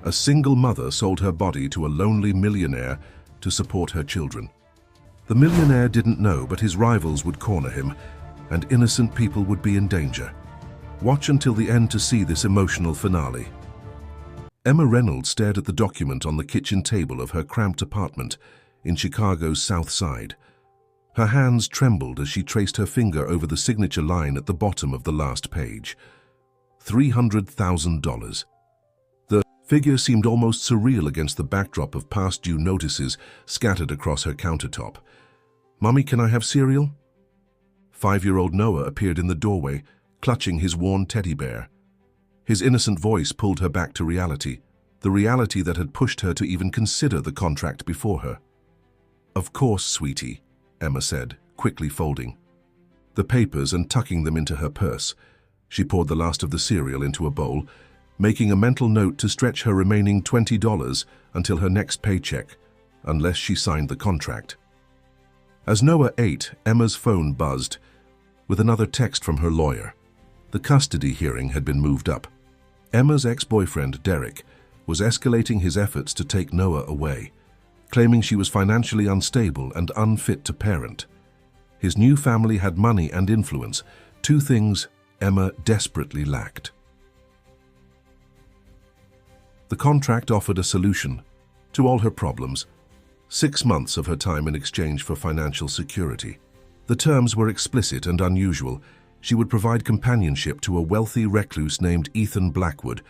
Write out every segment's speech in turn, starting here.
A single mother sold her body to a lonely millionaire to support her children. The millionaire didn't know, but his rivals would corner him, and innocent people would be in danger. Watch until the end to see this emotional finale. Emma Reynolds stared at the document on the kitchen table of her cramped apartment in Chicago's South Side. Her hands trembled as she traced her finger over the signature line at the bottom of the last page. $300,000. The figure seemed almost surreal against the backdrop of past due notices scattered across her countertop. "Mommy, can I have cereal?" 5-year-old Noah appeared in the doorway, clutching his worn teddy bear. His innocent voice pulled her back to reality, the reality that had pushed her to even consider the contract before her. "Of course, sweetie," Emma said, quickly folding the papers and tucking them into her purse. She poured the last of the cereal into a bowl, making a mental note to stretch her remaining $20 until her next paycheck, unless she signed the contract. As Noah ate, Emma's phone buzzed with another text from her lawyer. The custody hearing had been moved up. Emma's ex-boyfriend, Derek, was escalating his efforts to take Noah away, claiming she was financially unstable and unfit to parent. His new family had money and influence, two things Emma desperately lacked. The contract offered a solution to all her problems: 6 months of her time in exchange for financial security. The terms were explicit and unusual. She would provide companionship to a wealthy recluse named Ethan Blackwood,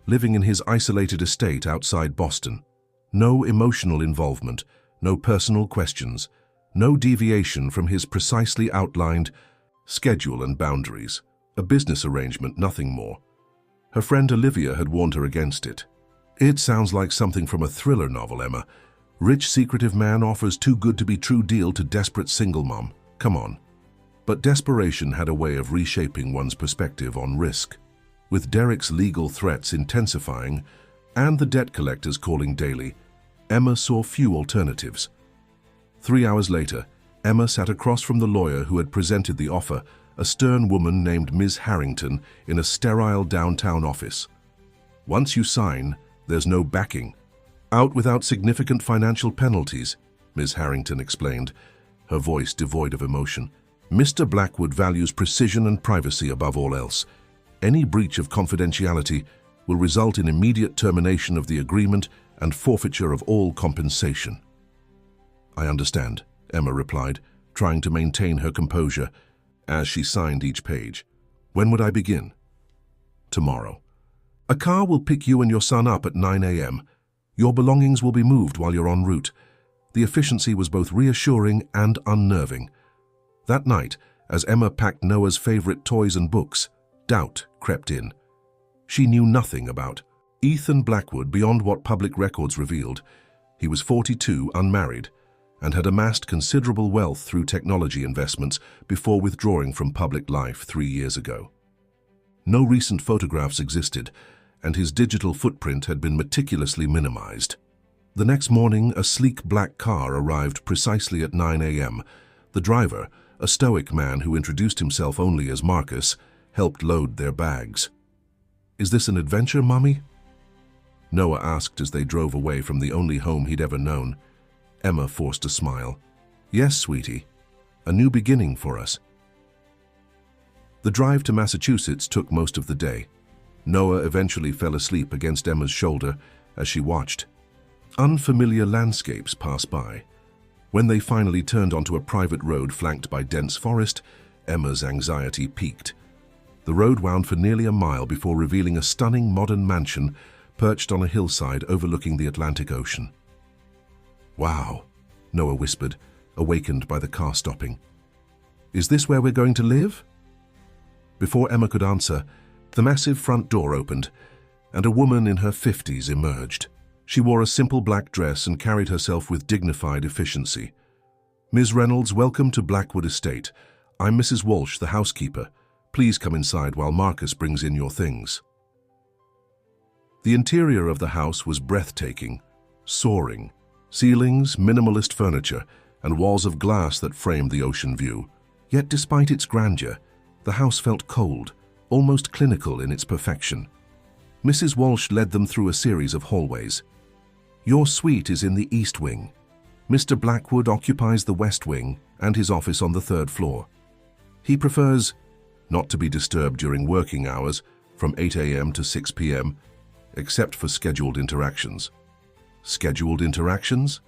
living in his isolated estate outside Boston. No emotional involvement, no personal questions, no deviation from his precisely outlined schedule and boundaries. A business arrangement, nothing more. Her friend Olivia had warned her against it. "It sounds like something from a thriller novel, Emma. Rich, secretive man offers too good to be true deal to desperate single mom. Come on." But desperation had a way of reshaping one's perspective on risk. With Derek's legal threats intensifying and the debt collectors calling daily, Emma saw few alternatives. 3 hours later, Emma sat across from the lawyer who had presented the offer, a stern woman named Ms. Harrington, in a sterile downtown office. "Once you sign, there's no backing. Out without significant financial penalties," Ms. Harrington explained, her voice devoid of emotion. "Mr. Blackwood values precision and privacy above all else. Any breach of confidentiality will result in immediate termination of the agreement and forfeiture of all compensation." "I understand," Emma replied, trying to maintain her composure as she signed each page. "When would I begin?" "Tomorrow. A car will pick you and your son up at 9 a.m. Your belongings will be moved while you're en route." The efficiency was both reassuring and unnerving. That night, as Emma packed Noah's favorite toys and books, doubt crept in. She knew nothing about Ethan Blackwood beyond what public records revealed. He was 42, unmarried, and had amassed considerable wealth through technology investments before withdrawing from public life 3 years ago. No recent photographs existed, and his digital footprint had been meticulously minimized. The next morning, a sleek black car arrived precisely at 9 a.m. The driver, a stoic man who introduced himself only as Marcus, helped load their bags. "Is this an adventure, Mommy?" Noah asked as they drove away from the only home he'd ever known. Emma forced a smile. "Yes, sweetie. A new beginning for us." The drive to Massachusetts took most of the day. Noah eventually fell asleep against Emma's shoulder as she watched. Unfamiliar landscapes passed by. When they finally turned onto a private road flanked by dense forest, Emma's anxiety peaked. The road wound for nearly a mile before revealing a stunning modern mansion perched on a hillside overlooking the Atlantic Ocean. "Wow," Noah whispered, awakened by the car stopping. "Is this where we're going to live?" Before Emma could answer, the massive front door opened, and a woman in her 50s emerged. She wore a simple black dress and carried herself with dignified efficiency. "Ms. Reynolds, welcome to Blackwood Estate. I'm Mrs. Walsh, the housekeeper. Please come inside while Marcus brings in your things." The interior of the house was breathtaking, soaring. Ceilings, minimalist furniture, and walls of glass that framed the ocean view. Yet despite its grandeur, the house felt cold, almost clinical in its perfection. Mrs. Walsh led them through a series of hallways. Your suite is in the east wing. Mr. Blackwood occupies the west wing and his office on the third floor. He prefers not to be disturbed during working hours from 8 a.m. to 6 p.m., except for scheduled interactions. Scheduled interactions?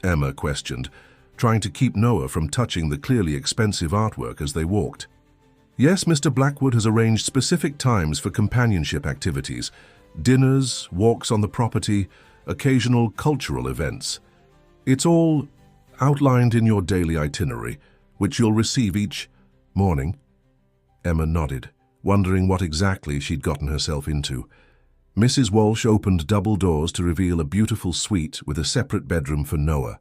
Emma questioned, trying to keep Noah from touching the clearly expensive artwork as they walked. Yes, Mr. Blackwood has arranged specific times for companionship activities, dinners, walks on the property, occasional cultural events. It's all outlined in your daily itinerary, which you'll receive each morning. Emma nodded, wondering what exactly she'd gotten herself into. Mrs. Walsh opened double doors to reveal a beautiful suite with a separate bedroom for Noah.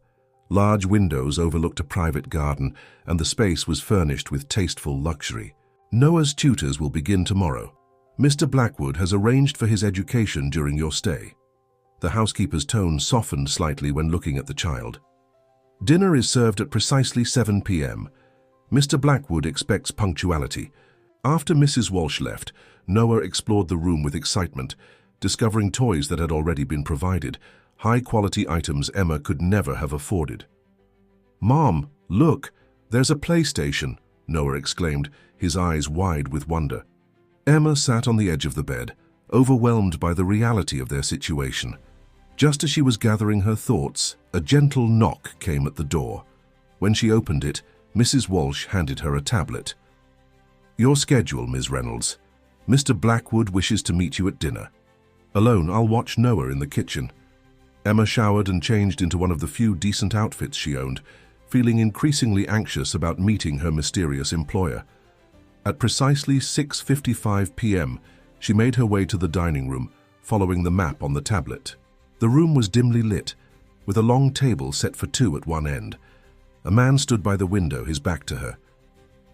Large windows overlooked a private garden, and the space was furnished with tasteful luxury. Noah's tutors will begin tomorrow. Mr. Blackwood has arranged for his education during your stay. The housekeeper's tone softened slightly when looking at the child. Dinner is served at precisely 7 p.m. Mr. Blackwood expects punctuality. After Mrs. Walsh left, Noah explored the room with excitement, discovering toys that had already been provided, high-quality items Emma could never have afforded. "Mom, look, there's a PlayStation," Noah exclaimed, his eyes wide with wonder. Emma sat on the edge of the bed, overwhelmed by the reality of their situation. Just as she was gathering her thoughts, a gentle knock came at the door. When she opened it, Mrs. Walsh handed her a tablet. "Your schedule, Ms. Reynolds. Mr. Blackwood wishes to meet you at dinner. Alone, I'll watch Noah in the kitchen." Emma showered and changed into one of the few decent outfits she owned, feeling increasingly anxious about meeting her mysterious employer. At precisely 6:55 p.m., she made her way to the dining room, following the map on the tablet. The room was dimly lit, with a long table set for two at one end. A man stood by the window, his back to her.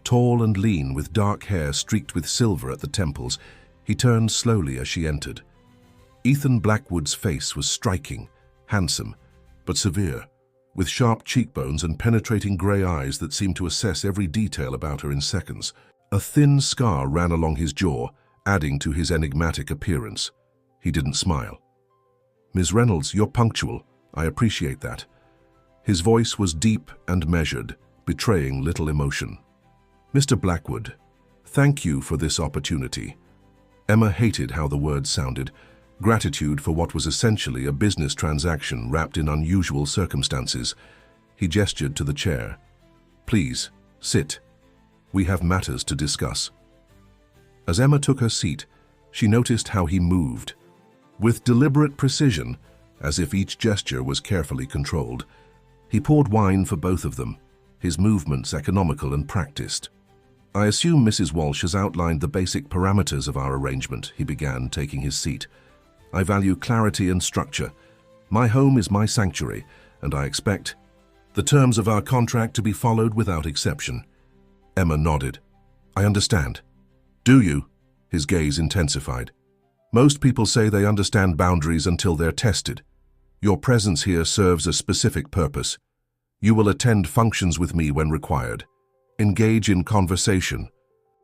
Tall and lean, with dark hair streaked with silver at the temples, he turned slowly as she entered. Ethan Blackwood's face was striking, handsome, but severe, with sharp cheekbones and penetrating grey eyes that seemed to assess every detail about her in seconds. A thin scar ran along his jaw, adding to his enigmatic appearance. He didn't smile. "Ms. Reynolds, you're punctual. I appreciate that." His voice was deep and measured, betraying little emotion. "Mr. Blackwood, thank you for this opportunity." Emma hated how the words sounded. Gratitude for what was essentially a business transaction wrapped in unusual circumstances. He gestured to the chair. "Please, sit. We have matters to discuss." As Emma took her seat, she noticed how he moved. With deliberate precision, as if each gesture was carefully controlled, he poured wine for both of them, his movements economical and practiced. "I assume Mrs. Walsh has outlined the basic parameters of our arrangement," he began, taking his seat. "I value clarity and structure. My home is my sanctuary, and I expect the terms of our contract to be followed without exception." Emma nodded. "I understand." "Do you?" His gaze intensified. "Most people say they understand boundaries until they're tested. Your presence here serves a specific purpose. You will attend functions with me when required, engage in conversation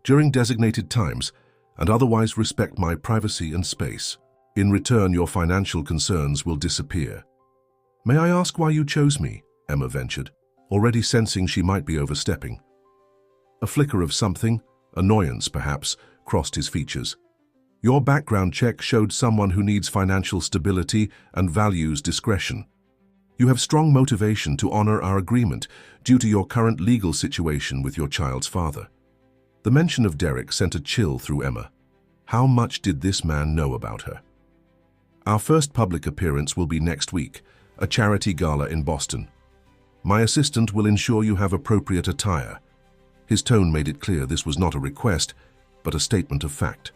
during designated times, and otherwise respect my privacy and space. In return, your financial concerns will disappear." "May I ask why you chose me?" Emma ventured, already sensing she might be overstepping. A flicker of something, annoyance perhaps, crossed his features. "Your background check showed someone who needs financial stability and values discretion. You have strong motivation to honor our agreement due to your current legal situation with your child's father." The mention of Derek sent a chill through Emma. How much did this man know about her? "Our first public appearance will be next week, a charity gala in Boston. My assistant will ensure you have appropriate attire." His tone made it clear this was not a request, but a statement of fact.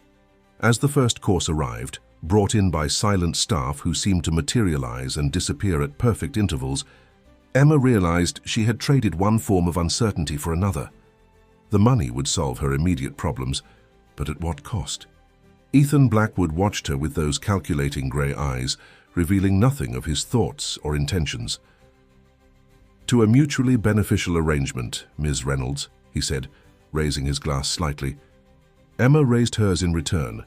As the first course arrived, brought in by silent staff who seemed to materialize and disappear at perfect intervals, Emma realized she had traded one form of uncertainty for another. The money would solve her immediate problems, but at what cost? Ethan Blackwood watched her with those calculating grey eyes, revealing nothing of his thoughts or intentions. "To a mutually beneficial arrangement, Ms. Reynolds," he said, raising his glass slightly. Emma raised hers in return.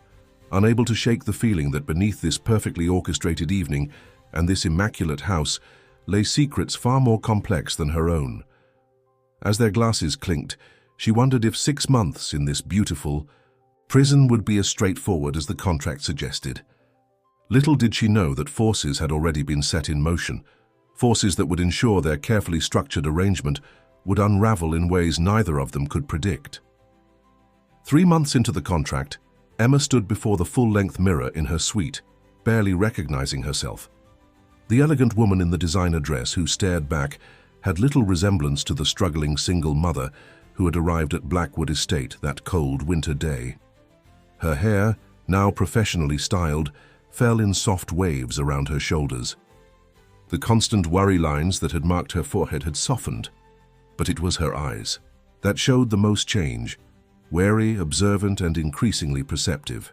unable to shake the feeling that beneath this perfectly orchestrated evening and this immaculate house lay secrets far more complex than her own. As their glasses clinked, she wondered if 6 months in this beautiful prison would be as straightforward as the contract suggested. Little did she know that forces had already been set in motion, forces that would ensure their carefully structured arrangement would unravel in ways neither of them could predict. 3 months into the contract, Emma stood before the full-length mirror in her suite, barely recognizing herself. The elegant woman in the designer dress who stared back had little resemblance to the struggling single mother who had arrived at Blackwood Estate that cold winter day. Her hair, now professionally styled, fell in soft waves around her shoulders. The constant worry lines that had marked her forehead had softened, but it was her eyes that showed the most change, wary, observant, and increasingly perceptive.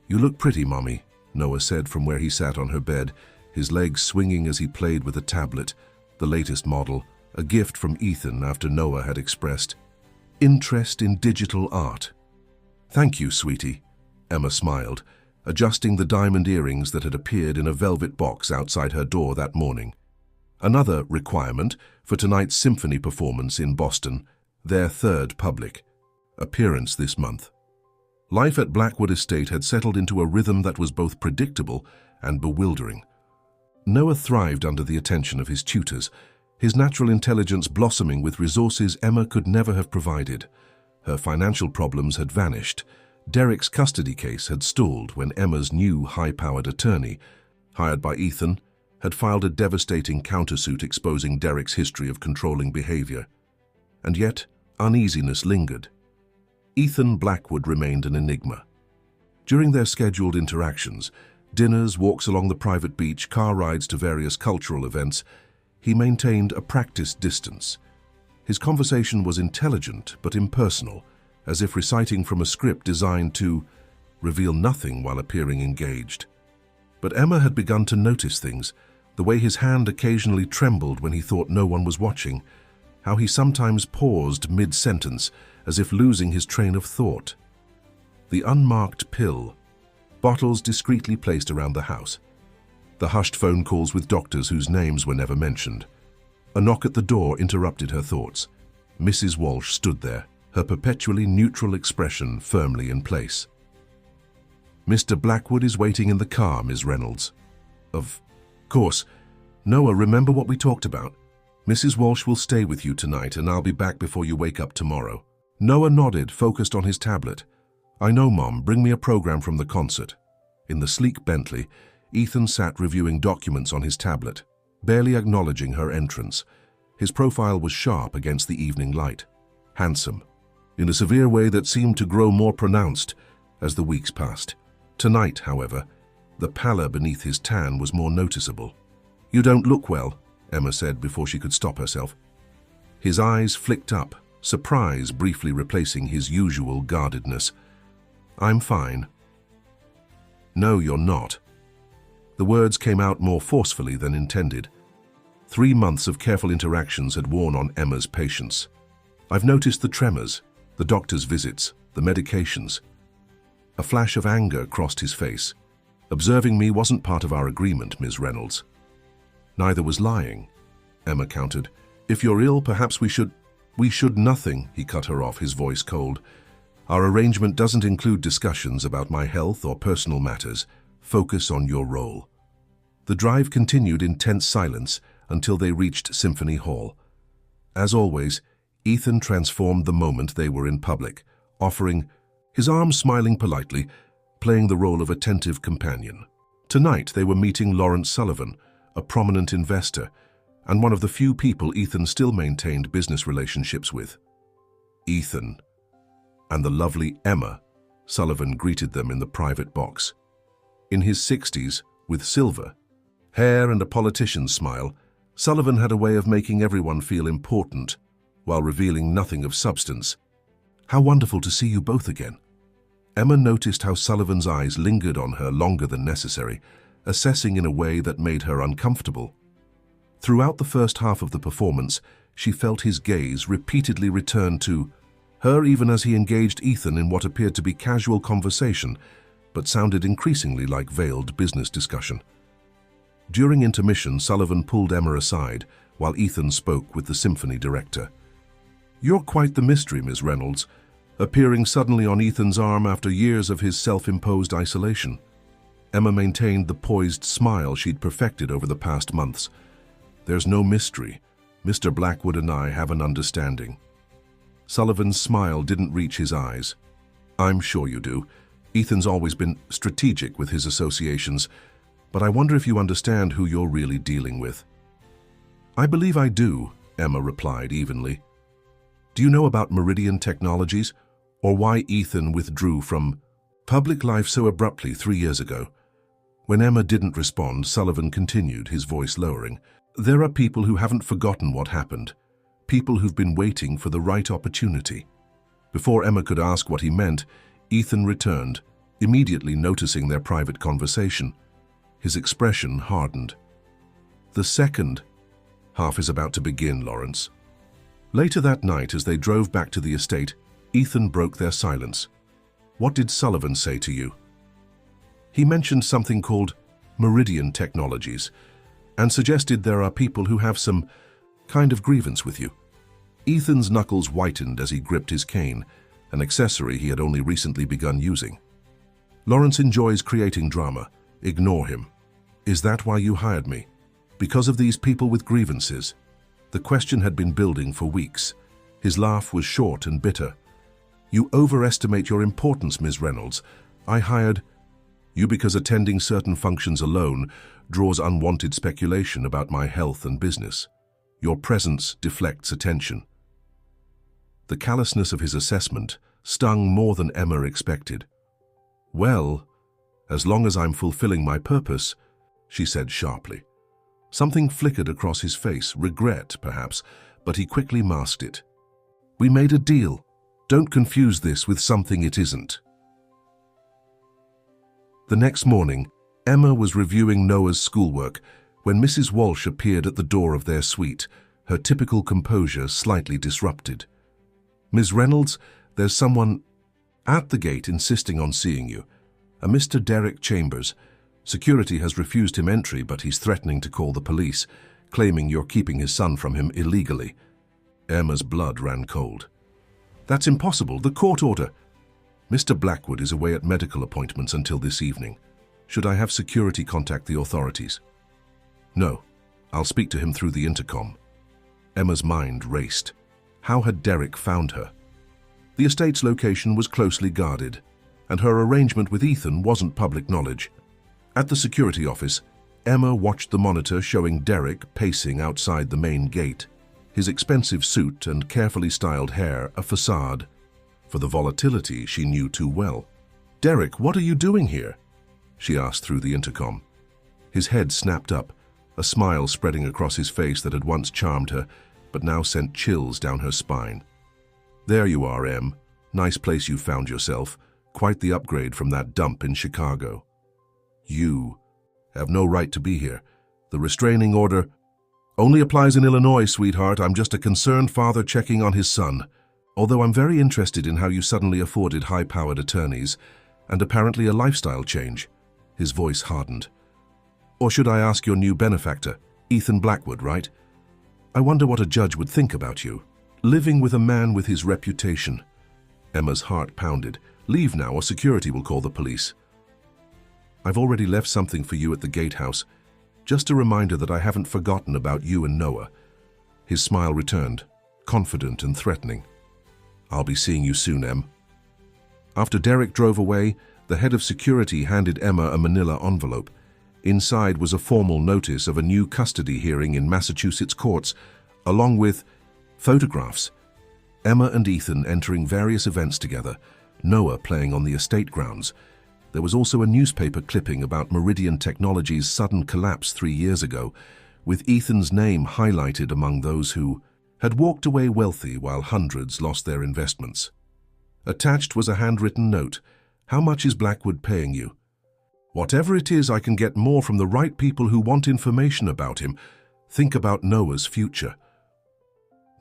"You look pretty, Mommy," Noah said from where he sat on her bed, his legs swinging as he played with a tablet, the latest model, a gift from Ethan after Noah had expressed interest in digital art. "Thank you, sweetie," Emma smiled, adjusting the diamond earrings that had appeared in a velvet box outside her door that morning. Another requirement for tonight's symphony performance in Boston, their third public appearance this month. Life at Blackwood Estate had settled into a rhythm that was both predictable and bewildering. Noah thrived under the attention of his tutors, his natural intelligence blossoming with resources Emma could never have provided. Her financial problems had vanished. Derek's custody case had stalled when Emma's new high-powered attorney, hired by Ethan, had filed a devastating countersuit exposing Derek's history of controlling behavior. And yet, uneasiness lingered. Ethan Blackwood remained an enigma. During their scheduled interactions, dinners, walks along the private beach, car rides to various cultural events, he maintained a practiced distance. His conversation was intelligent but impersonal, as if reciting from a script designed to reveal nothing while appearing engaged. But Emma had begun to notice things, the way his hand occasionally trembled when he thought no one was watching, how he sometimes paused mid-sentence as if losing his train of thought. The unmarked pill, bottles discreetly placed around the house, the hushed phone calls with doctors whose names were never mentioned. A knock at the door interrupted her thoughts. Mrs. Walsh stood there, her perpetually neutral expression firmly in place. "Mr. Blackwood is waiting in the car, Ms. Reynolds." "Of course. Noah, remember what we talked about? Mrs. Walsh will stay with you tonight and I'll be back before you wake up tomorrow." Noah nodded, focused on his tablet. "I know, Mom. Bring me a program from the concert." In the sleek Bentley, Ethan sat reviewing documents on his tablet, barely acknowledging her entrance. His profile was sharp against the evening light, handsome, in a severe way that seemed to grow more pronounced as the weeks passed. Tonight, however, the pallor beneath his tan was more noticeable. "You don't look well," Emma said before she could stop herself. His eyes flicked up, surprise briefly replacing his usual guardedness. "I'm fine." "No, you're not." The words came out more forcefully than intended. 3 months of careful interactions had worn on Emma's patience. "I've noticed the tremors, the doctor's visits, the medications." A flash of anger crossed his face. "Observing me wasn't part of our agreement, Ms. Reynolds." "Neither was lying," Emma countered. "If you're ill, perhaps we should—" "We should nothing," he cut her off, his voice cold. "Our arrangement doesn't include discussions about my health or personal matters. Focus on your role." The drive continued in tense silence until they reached Symphony Hall. As always, Ethan transformed the moment they were in public, offering, his arm smiling politely, playing the role of attentive companion. Tonight they were meeting Lawrence Sullivan, a prominent investor, and one of the few people Ethan still maintained business relationships with. Ethan and the lovely Emma, Sullivan greeted them in the private box. In his 60s, with silver hair and a politician's smile, Sullivan had a way of making everyone feel important, while revealing nothing of substance. "How wonderful to see you both again." Emma noticed how Sullivan's eyes lingered on her longer than necessary, assessing in a way that made her uncomfortable. Throughout the first half of the performance, she felt his gaze repeatedly return to her even as he engaged Ethan in what appeared to be casual conversation, but sounded increasingly like veiled business discussion. During intermission, Sullivan pulled Emma aside while Ethan spoke with the symphony director. "You're quite the mystery, Ms. Reynolds, appearing suddenly on Ethan's arm after years of his self-imposed isolation." Emma maintained the poised smile she'd perfected over the past months. "There's no mystery. Mr. Blackwood and I have an understanding." Sullivan's smile didn't reach his eyes. "I'm sure you do. Ethan's always been strategic with his associations, but I wonder if you understand who you're really dealing with." "I believe I do," Emma replied evenly. "Do you know about Meridian Technologies, or why Ethan withdrew from public life so abruptly 3 years ago?" When Emma didn't respond, Sullivan continued, his voice lowering. "There are people who haven't forgotten what happened, people who've been waiting for the right opportunity." Before Emma could ask what he meant, Ethan returned, immediately noticing their private conversation. His expression hardened. "The second half is about to begin, Lawrence." Later that night, as they drove back to the estate, Ethan broke their silence. "What did Sullivan say to you?" "He mentioned something called Meridian Technologies and suggested there are people who have some kind of grievance with you." Ethan's knuckles whitened as he gripped his cane, an accessory he had only recently begun using. "Lawrence enjoys creating drama. Ignore him." "Is that why you hired me? Because of these people with grievances?" The question had been building for weeks. His laugh was short and bitter. "You overestimate your importance, Ms. Reynolds. I hired you because attending certain functions alone draws unwanted speculation about my health and business. Your presence deflects attention." The callousness of his assessment stung more than Emma expected. "Well, as long as I'm fulfilling my purpose," she said sharply. Something flickered across his face, regret perhaps, but he quickly masked it. "We made a deal. Don't confuse this with something it isn't." The next morning, Emma was reviewing Noah's schoolwork when Mrs. Walsh appeared at the door of their suite, her typical composure slightly disrupted. "Ms. Reynolds, there's someone at the gate insisting on seeing you. A Mr. Derek Chambers. Security has refused him entry, but he's threatening to call the police, claiming you're keeping his son from him illegally." Emma's blood ran cold. "That's impossible. The court order." "Mr. Blackwood is away at medical appointments until this evening. Should I have security contact the authorities?" "No. I'll speak to him through the intercom." Emma's mind raced. How had Derek found her? The estate's location was closely guarded, and her arrangement with Ethan wasn't public knowledge. At the security office, Emma watched the monitor showing Derek pacing outside the main gate, his expensive suit and carefully styled hair a facade for the volatility she knew too well. "Derek, what are you doing here?" she asked through the intercom. His head snapped up, a smile spreading across his face that had once charmed her, but now sent chills down her spine. "There you are, Em. Nice place you found yourself. Quite the upgrade from that dump in Chicago." "You have no right to be here. The restraining order only applies in Illinois, sweetheart. I'm just a concerned father checking on his son. Although I'm very interested in how you suddenly afforded high-powered attorneys and apparently a lifestyle change." His voice hardened. "Or should I ask your new benefactor, Ethan Blackwood, right? I wonder what a judge would think about you. Living with a man with his reputation." Emma's heart pounded. "Leave now or security will call the police." "I've already left something for you at the gatehouse. Just a reminder that I haven't forgotten about you and Noah." His smile returned, confident and threatening. "I'll be seeing you soon, Em." After Derek drove away, the head of security handed Emma a manila envelope. Inside was a formal notice of a new custody hearing in Massachusetts courts, along with photographs. Emma and Ethan entering various events together, Noah playing on the estate grounds. There was also a newspaper clipping about Meridian Technologies' sudden collapse 3 years ago, with Ethan's name highlighted among those who had walked away wealthy while hundreds lost their investments. Attached was a handwritten note. "How much is Blackwood paying you?" "Whatever it is, I can get more from the right people who want information about him. Think about Noah's future."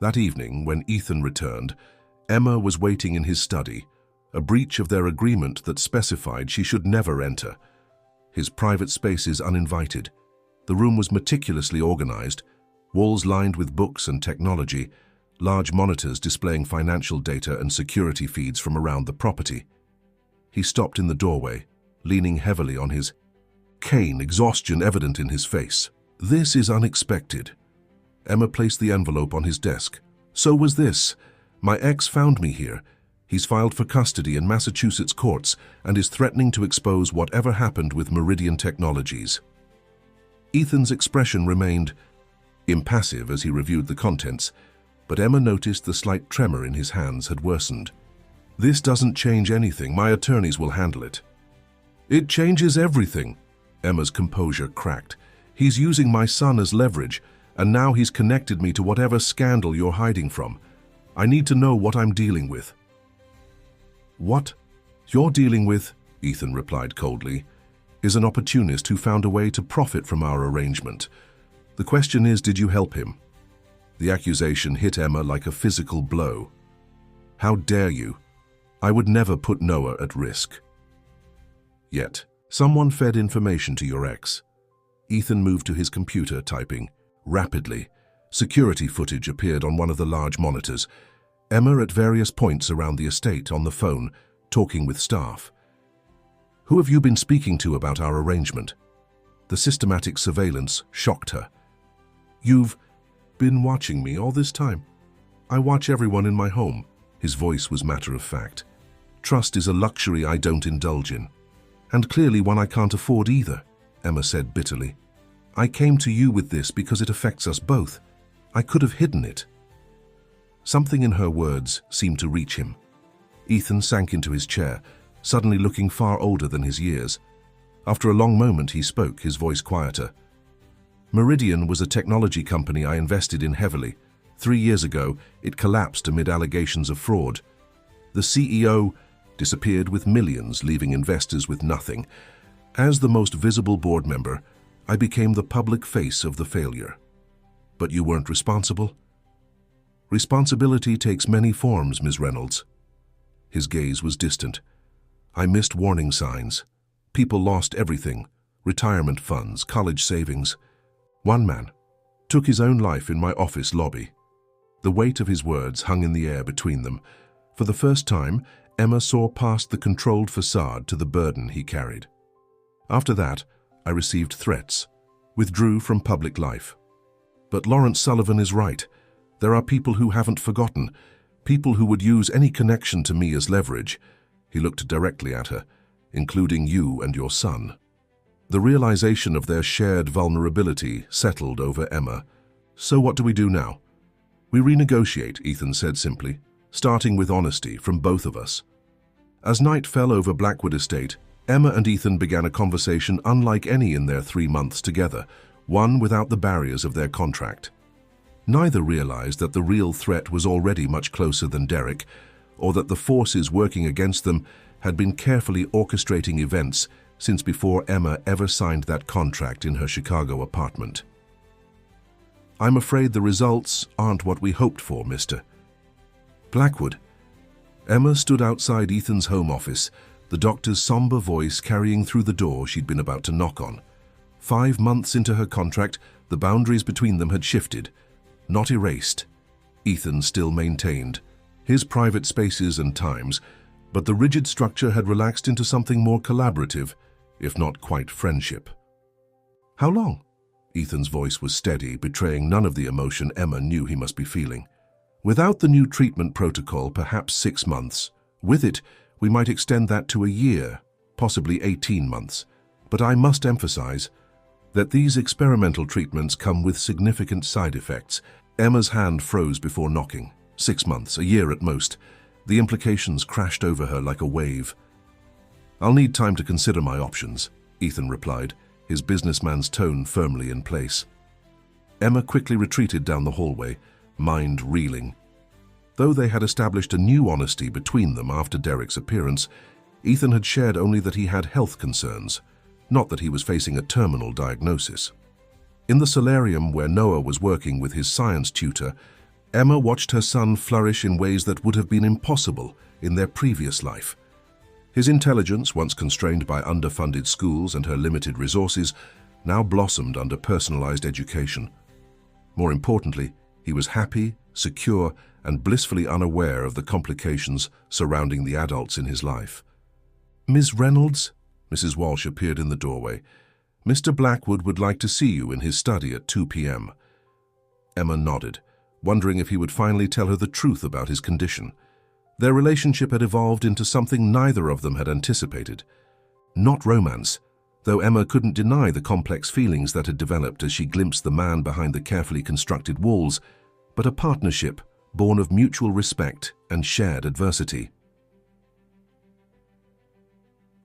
That evening, when Ethan returned, Emma was waiting in his study, a breach of their agreement that specified she should never enter. His private spaces uninvited. The room was meticulously organized, walls lined with books and technology, large monitors displaying financial data and security feeds from around the property. He stopped in the doorway, leaning heavily on his cane, exhaustion evident in his face. "This is unexpected." Emma placed the envelope on his desk. "So was this. My ex found me here. He's filed for custody in Massachusetts courts and is threatening to expose whatever happened with Meridian Technologies." Ethan's expression remained impassive as he reviewed the contents, but Emma noticed the slight tremor in his hands had worsened. "This doesn't change anything. My attorneys will handle it." "It changes everything." Emma's composure cracked. "He's using my son as leverage, and now he's connected me to whatever scandal you're hiding from. I need to know what I'm dealing with." "What you're dealing with," Ethan replied coldly, "is an opportunist who found a way to profit from our arrangement. The question is, did you help him?" The accusation hit Emma like a physical blow. "How dare you? I would never put Noah at risk." "Yet, someone fed information to your ex." Ethan moved to his computer, typing rapidly. Security footage appeared on one of the large monitors. Emma at various points around the estate on the phone, talking with staff. "Who have you been speaking to about our arrangement?" The systematic surveillance shocked her. "You've been watching me all this time?" "I watch everyone in my home." His voice was matter-of-fact. "Trust is a luxury I don't indulge in. And clearly one I can't afford either," Emma said bitterly. "I came to you with this because it affects us both. I could have hidden it." Something in her words seemed to reach him. Ethan sank into his chair, suddenly looking far older than his years. After a long moment he spoke, his voice quieter. "Meridian was a technology company I invested in heavily. 3 years ago, it collapsed amid allegations of fraud. The CEO disappeared with millions, leaving investors with nothing. As the most visible board member, I became the public face of the failure." "But you weren't responsible?" "Responsibility takes many forms, Ms. Reynolds." His gaze was distant. "I missed warning signs. People lost everything: retirement funds, college savings. One man took his own life in my office lobby." The weight of his words hung in the air between them. For the first time, Emma saw past the controlled facade to the burden he carried. "After that, I received threats, withdrew from public life. But Lawrence Sullivan is right. There are people who haven't forgotten, people who would use any connection to me as leverage." He looked directly at her, "including you and your son." The realization of their shared vulnerability settled over Emma. "So what do we do now?" "We renegotiate," Ethan said simply, "starting with honesty from both of us." As night fell over Blackwood Estate, Emma and Ethan began a conversation unlike any in their 3 months together, one without the barriers of their contract. Neither realized that the real threat was already much closer than Derek, or that the forces working against them had been carefully orchestrating events since before Emma ever signed that contract in her Chicago apartment. "I'm afraid the results aren't what we hoped for, Mr. Blackwood." Emma stood outside Ethan's home office, the doctor's somber voice carrying through the door she'd been about to knock on. 5 months into her contract, the boundaries between them had shifted, not erased. Ethan still maintained his private spaces and times, but the rigid structure had relaxed into something more collaborative, if not quite friendship. "How long?" Ethan's voice was steady, betraying none of the emotion Emma knew he must be feeling. "Without the new treatment protocol, perhaps 6 months. With it, we might extend that to a year, possibly 18 months. But I must emphasize that these experimental treatments come with significant side effects." Emma's hand froze before knocking. 6 months, a year at most. The implications crashed over her like a wave. "I'll need time to consider my options," Ethan replied, his businessman's tone firmly in place. Emma quickly retreated down the hallway, mind reeling. Though they had established a new honesty between them after Derek's appearance, Ethan had shared only that he had health concerns, not that he was facing a terminal diagnosis. In the solarium where Noah was working with his science tutor, Emma watched her son flourish in ways that would have been impossible in their previous life. His intelligence, once constrained by underfunded schools and her limited resources, now blossomed under personalized education. More importantly, he was happy, secure, and blissfully unaware of the complications surrounding the adults in his life. "Ms. Reynolds?" Mrs. Walsh appeared in the doorway. "Mr. Blackwood would like to see you in his study at 2 p.m. Emma nodded, wondering if he would finally tell her the truth about his condition. Their relationship had evolved into something neither of them had anticipated. Not romance, though Emma couldn't deny the complex feelings that had developed as she glimpsed the man behind the carefully constructed walls, but a partnership born of mutual respect and shared adversity.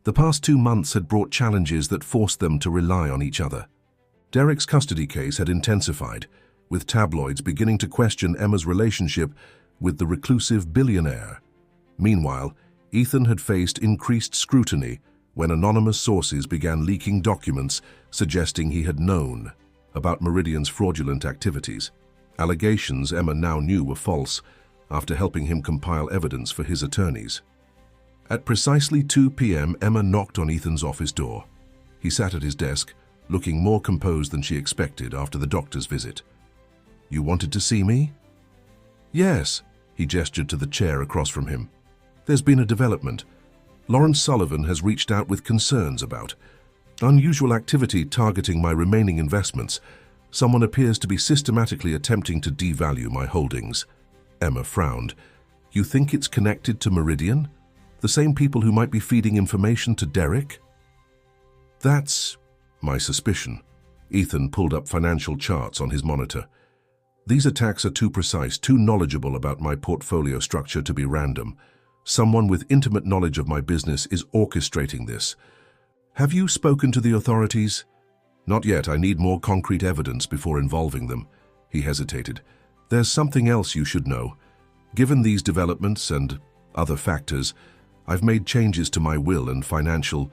The past 2 months had brought challenges that forced them to rely on each other. Derek's custody case had intensified, with tabloids beginning to question Emma's relationship with the reclusive billionaire. Meanwhile, Ethan had faced increased scrutiny when anonymous sources began leaking documents suggesting he had known about Meridian's fraudulent activities. Allegations Emma now knew were false after helping him compile evidence for his attorneys. At precisely 2 p.m., Emma knocked on Ethan's office door. He sat at his desk, looking more composed than she expected after the doctor's visit. "You wanted to see me?" "Yes," he gestured to the chair across from him. "There's been a development. Lawrence Sullivan has reached out with concerns about unusual activity targeting my remaining investments. Someone appears to be systematically attempting to devalue my holdings." Emma frowned. "You think it's connected to Meridian? The same people who might be feeding information to Derek?" "That's my suspicion." Ethan pulled up financial charts on his monitor. "These attacks are too precise, too knowledgeable about my portfolio structure to be random. Someone with intimate knowledge of my business is orchestrating this. Have you spoken to the authorities?" "Not yet. I need more concrete evidence before involving them." He hesitated. "There's something else you should know. Given these developments and other factors, I've made changes to my will and financial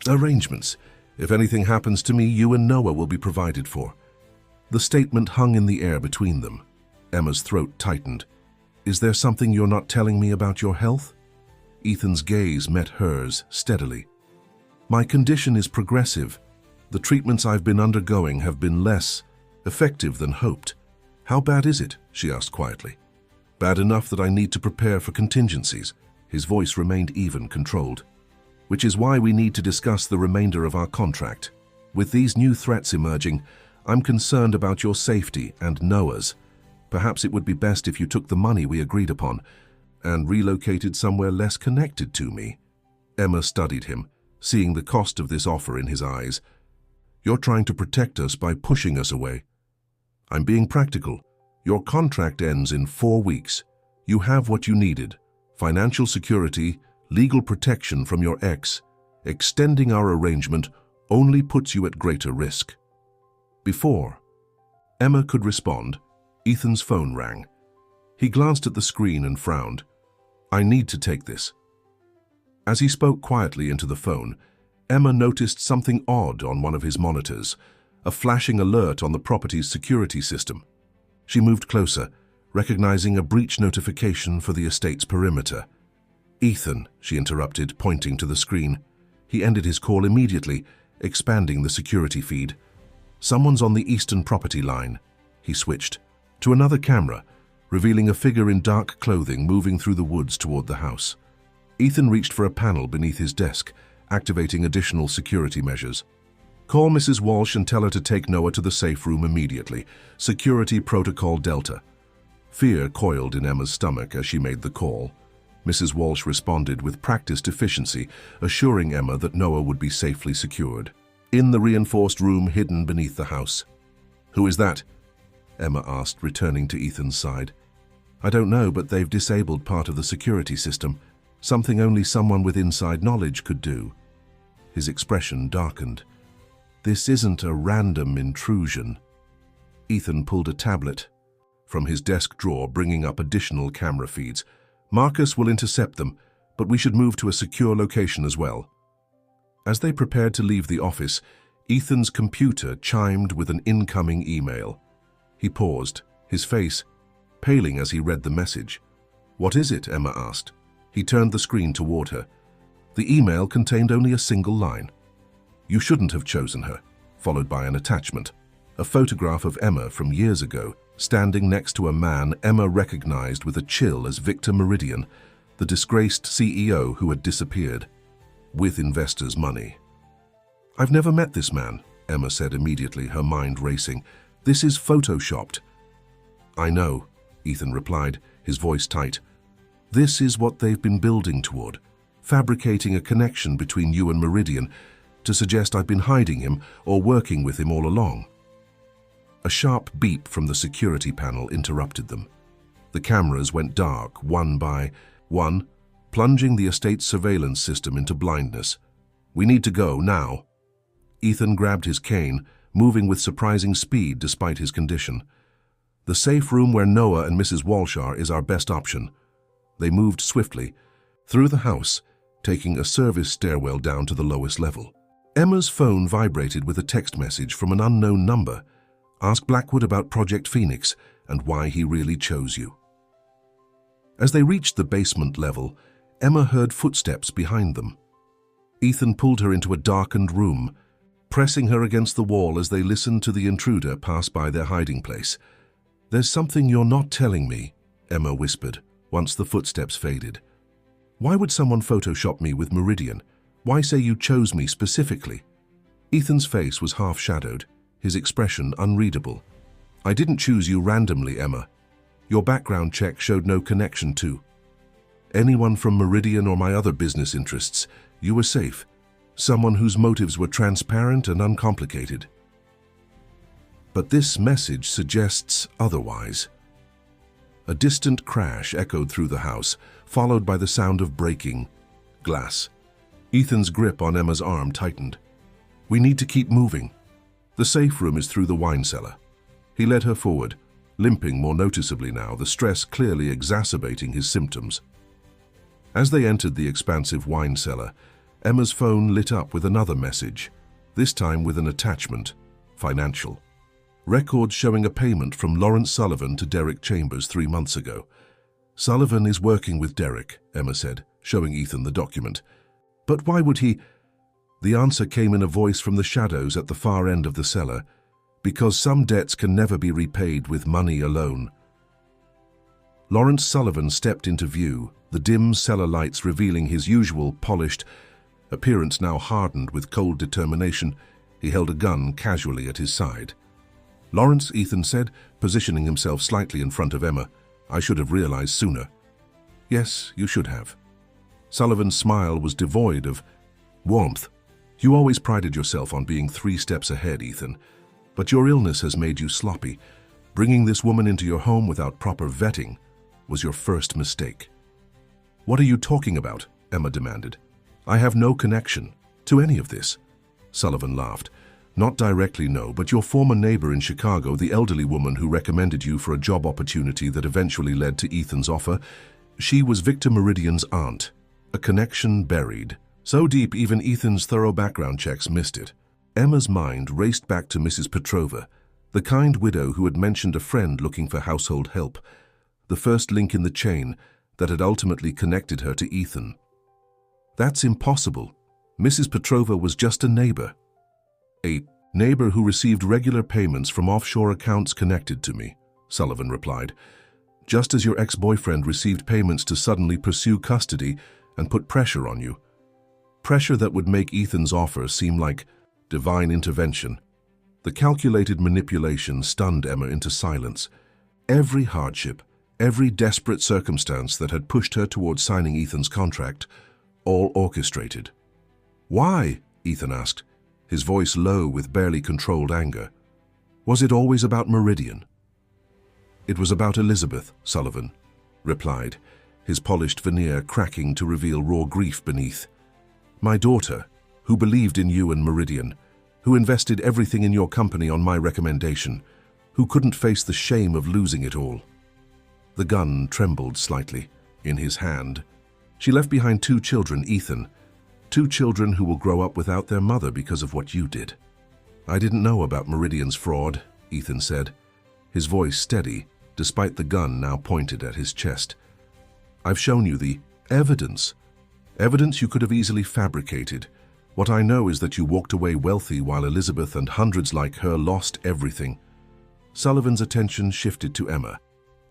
arrangements. If anything happens to me, you and Noah will be provided for." The statement hung in the air between them. Emma's throat tightened. "Is there something you're not telling me about your health?" Ethan's gaze met hers steadily. "My condition is progressive. The treatments I've been undergoing have been less effective than hoped." "How bad is it?" she asked quietly. "Bad enough that I need to prepare for contingencies." His voice remained even, controlled. "Which is why we need to discuss the remainder of our contract. With these new threats emerging, I'm concerned about your safety and Noah's. Perhaps it would be best if you took the money we agreed upon and relocated somewhere less connected to me." Emma studied him, seeing the cost of this offer in his eyes. "You're trying to protect us by pushing us away." "I'm being practical. Your contract ends in 4 weeks. You have what you needed: financial security, legal protection from your ex. Extending our arrangement only puts you at greater risk." Before Emma could respond, Ethan's phone rang. He glanced at the screen and frowned. "I need to take this." As he spoke quietly into the phone, Emma noticed something odd on one of his monitors, a flashing alert on the property's security system. She moved closer, recognizing a breach notification for the estate's perimeter. "Ethan," she interrupted, pointing to the screen. He ended his call immediately, expanding the security feed. "Someone's on the eastern property line." He switched to another camera, revealing a figure in dark clothing moving through the woods toward the house. Ethan reached for a panel beneath his desk, activating additional security measures. "Call Mrs. Walsh and tell her to take Noah to the safe room immediately. Security Protocol Delta." Fear coiled in Emma's stomach as she made the call. Mrs. Walsh responded with practiced efficiency, assuring Emma that Noah would be safely secured. In the reinforced room hidden beneath the house. "Who is that?" Emma asked, returning to Ethan's side. "I don't know, but they've disabled part of the security system, something only someone with inside knowledge could do." His expression darkened. "This isn't a random intrusion." Ethan pulled a tablet from his desk drawer, bringing up additional camera feeds. "Marcus will intercept them, but we should move to a secure location as well." As they prepared to leave the office, Ethan's computer chimed with an incoming email. He paused, his face paling as he read the message. "What is it?" Emma asked. He turned the screen toward her. The email contained only a single line. "You shouldn't have chosen her," followed by an attachment, a photograph of Emma from years ago, standing next to a man Emma recognized with a chill as Victor Meridian, the disgraced CEO who had disappeared, with investors' money. "I've never met this man," Emma said immediately, her mind racing. "This is photoshopped." "I know," Ethan replied, his voice tight. "This is what they've been building toward, fabricating a connection between you and Meridian to suggest I've been hiding him or working with him all along." A sharp beep from the security panel interrupted them. The cameras went dark, one by one, plunging the estate's surveillance system into blindness. "We need to go, now." Ethan grabbed his cane, moving with surprising speed despite his condition. "The safe room where Noah and Mrs. Walsh are is our best option." They moved swiftly through the house, taking a service stairwell down to the lowest level. Emma's phone vibrated with a text message from an unknown number. "Ask Blackwood about Project Phoenix and why he really chose you." As they reached the basement level, Emma heard footsteps behind them. Ethan pulled her into a darkened room, pressing her against the wall as they listened to the intruder pass by their hiding place. "There's something you're not telling me," Emma whispered, once the footsteps faded. "Why would someone Photoshop me with Meridian? Why say you chose me specifically?" Ethan's face was half-shadowed, his expression unreadable. "I didn't choose you randomly, Emma. Your background check showed no connection to anyone from Meridian or my other business interests. You were safe. Someone whose motives were transparent and uncomplicated." But this message suggests otherwise. A distant crash echoed through the house, followed by the sound of breaking glass. Ethan's grip on Emma's arm tightened. "We need to keep moving. The safe room is through the wine cellar." He led her forward, limping more noticeably now, the stress clearly exacerbating his symptoms. As they entered the expansive wine cellar, Emma's phone lit up with another message, this time with an attachment, financial. Records showing a payment from Lawrence Sullivan to Derek Chambers 3 months ago. "Sullivan is working with Derek," Emma said, showing Ethan the document. "But why would he—" The answer came in a voice from the shadows at the far end of the cellar. "Because some debts can never be repaid with money alone." Lawrence Sullivan stepped into view, the dim cellar lights revealing his usual polished appearance now hardened with cold determination. He held a gun casually at his side. "Lawrence," Ethan said, positioning himself slightly in front of Emma. "I should have realized sooner." "Yes, you should have." Sullivan's smile was devoid of warmth. "You always prided yourself on being 3 steps ahead, Ethan. But your illness has made you sloppy. Bringing this woman into your home without proper vetting was your first mistake." "What are you talking about?" Emma demanded. "I have no connection to any of this." Sullivan laughed. "Not directly, no, but your former neighbor in Chicago, the elderly woman who recommended you for a job opportunity that eventually led to Ethan's offer, she was Victor Meridian's aunt. A connection buried. So deep even Ethan's thorough background checks missed it." Emma's mind raced back to Mrs. Petrova, the kind widow who had mentioned a friend looking for household help, the first link in the chain that had ultimately connected her to Ethan. "That's impossible. Mrs. Petrova was just a neighbor. A neighbor who received regular payments from offshore accounts connected to me," Sullivan replied. "Just as your ex-boyfriend received payments to suddenly pursue custody and put pressure on you. Pressure that would make Ethan's offer seem like divine intervention." The calculated manipulation stunned Emma into silence. Every hardship, every desperate circumstance that had pushed her towards signing Ethan's contract, all orchestrated. "Why?" Ethan asked, his voice low with barely controlled anger. "Was it always about Meridian?" "It was about Elizabeth," Sullivan replied, his polished veneer cracking to reveal raw grief beneath. "My daughter, who believed in you and Meridian, who invested everything in your company on my recommendation, who couldn't face the shame of losing it all." The gun trembled slightly in his hand. "She left behind 2 children, Ethan. 2 children who will grow up without their mother because of what you did." "I didn't know about Meridian's fraud," Ethan said, his voice steady, despite the gun now pointed at his chest. "I've shown you the evidence." Evidence you could have easily fabricated. What I know is that you walked away wealthy while Elizabeth and hundreds like her lost everything. Sullivan's attention shifted to Emma.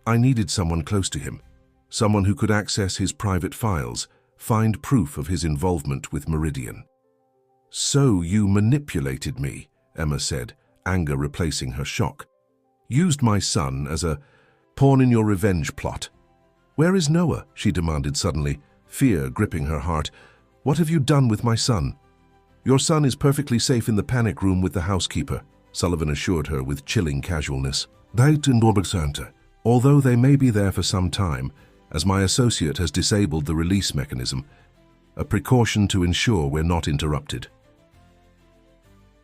I needed someone close to him, someone who could access his private files, find proof of his involvement with Meridian. So you manipulated me, Emma said, anger replacing her shock. Used my son as a pawn in your revenge plot. Where is Noah? She demanded suddenly, fear gripping her heart. What have you done with my son? Your son is perfectly safe in the panic room with the housekeeper, Sullivan assured her with chilling casualness. Although they may be there for some time, as my associate has disabled the release mechanism, a precaution to ensure we're not interrupted.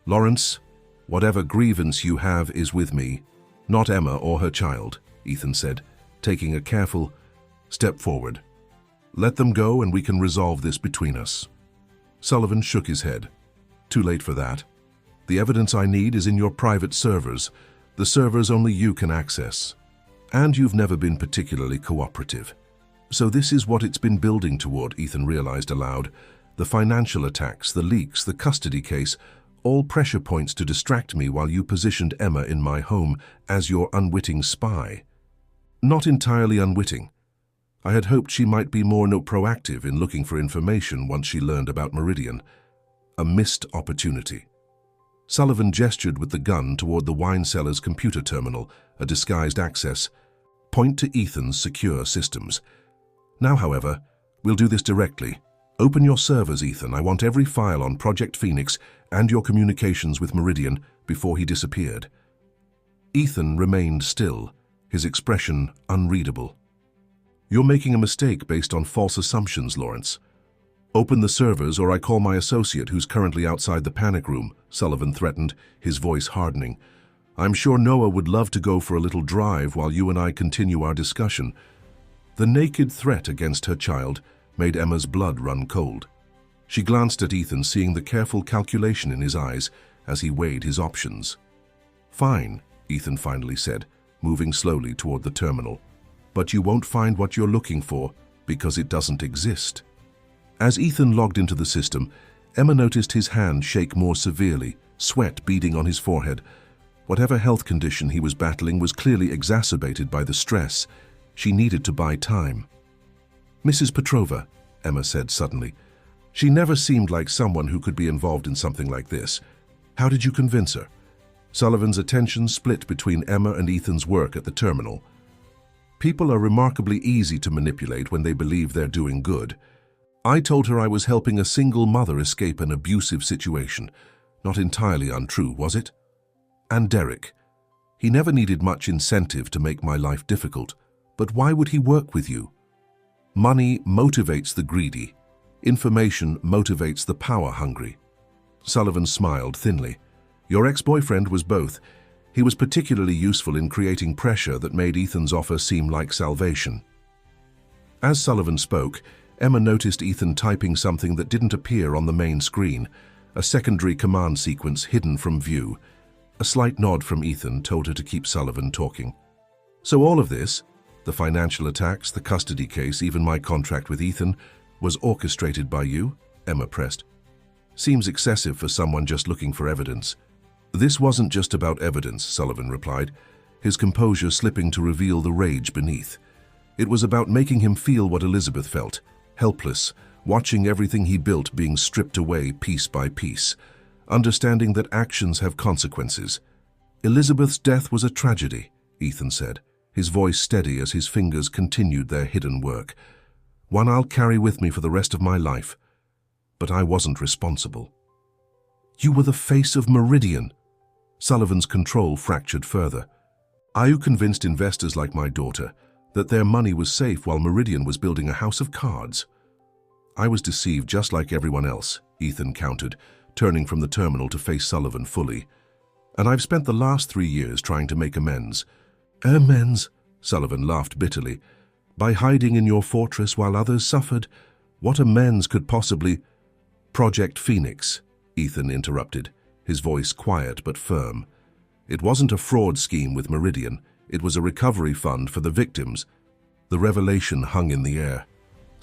Lawrence, whatever grievance you have is with me, not Emma or her child, Ethan said, taking a careful step forward. Let them go and we can resolve this between us. Sullivan shook his head. Too late for that. The evidence I need is in your private servers, the servers only you can access. And you've never been particularly cooperative. So this is what it's been building toward, Ethan realized aloud. The financial attacks, the leaks, the custody case, all pressure points to distract me while you positioned Emma in my home as your unwitting spy. Not entirely unwitting. I had hoped she might be more proactive in looking for information once she learned about Meridian. A missed opportunity. Sullivan gestured with the gun toward the wine cellar's computer terminal, a disguised access. Point to Ethan's secure systems. Now, however, we'll do this directly. Open your servers, Ethan. I want every file on Project Phoenix and your communications with Meridian before he disappeared. Ethan remained still, his expression unreadable. You're making a mistake based on false assumptions, Lawrence. Open the servers or I call my associate who's currently outside the panic room, Sullivan threatened, his voice hardening. I'm sure Noah would love to go for a little drive while you and I continue our discussion. The naked threat against her child made Emma's blood run cold. She glanced at Ethan, seeing the careful calculation in his eyes as he weighed his options. Fine, Ethan finally said, moving slowly toward the terminal. But you won't find what you're looking for because it doesn't exist. As Ethan logged into the system, Emma noticed his hand shake more severely, sweat beading on his forehead. Whatever health condition he was battling was clearly exacerbated by the stress. She needed to buy time. Mrs. Petrova, Emma said suddenly. She never seemed like someone who could be involved in something like this. How did you convince her? Sullivan's attention split between Emma and Ethan's work at the terminal. People are remarkably easy to manipulate when they believe they're doing good. I told her I was helping a single mother escape an abusive situation. Not entirely untrue, was it? And Derek. He never needed much incentive to make my life difficult. But why would he work with you? Money motivates the greedy. Information motivates the power-hungry. Sullivan smiled thinly. Your ex-boyfriend was both. He was particularly useful in creating pressure that made Ethan's offer seem like salvation. As Sullivan spoke, Emma noticed Ethan typing something that didn't appear on the main screen, a secondary command sequence hidden from view. A slight nod from Ethan told her to keep Sullivan talking. So all of this, the financial attacks, the custody case, even my contract with Ethan, was orchestrated by you? Emma pressed. Seems excessive for someone just looking for evidence. This wasn't just about evidence, Sullivan replied, his composure slipping to reveal the rage beneath. It was about making him feel what Elizabeth felt, helpless, watching everything he built being stripped away piece by piece, understanding that actions have consequences. Elizabeth's death was a tragedy, Ethan said, his voice steady as his fingers continued their hidden work. One I'll carry with me for the rest of my life. But I wasn't responsible. You were the face of Meridian. Sullivan's control fractured further. Are you convinced investors like my daughter that their money was safe while Meridian was building a house of cards? I was deceived just like everyone else, Ethan countered, turning from the terminal to face Sullivan fully. And I've spent the last 3 years trying to make amends. Amends? Sullivan laughed bitterly. By hiding in your fortress while others suffered? What amends could possibly— Project Phoenix, Ethan interrupted, his voice quiet but firm. It wasn't a fraud scheme with Meridian. It was a recovery fund for the victims. The revelation hung in the air.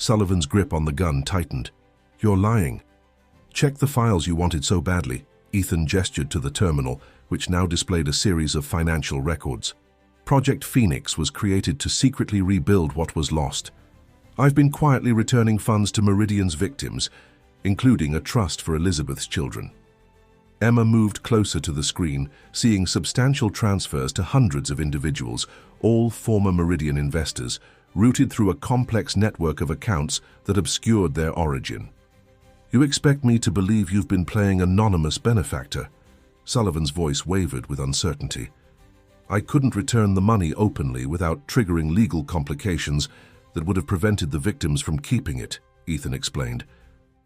Sullivan's grip on the gun tightened. "You're lying." "Check the files you wanted so badly." Ethan gestured to the terminal, which now displayed a series of financial records. Project Phoenix was created to secretly rebuild what was lost. I've been quietly returning funds to Meridian's victims, including a trust for Elizabeth's children. Emma moved closer to the screen, seeing substantial transfers to hundreds of individuals, all former Meridian investors, routed through a complex network of accounts that obscured their origin. "You expect me to believe you've been playing anonymous benefactor?" Sullivan's voice wavered with uncertainty. "I couldn't return the money openly without triggering legal complications that would have prevented the victims from keeping it," Ethan explained.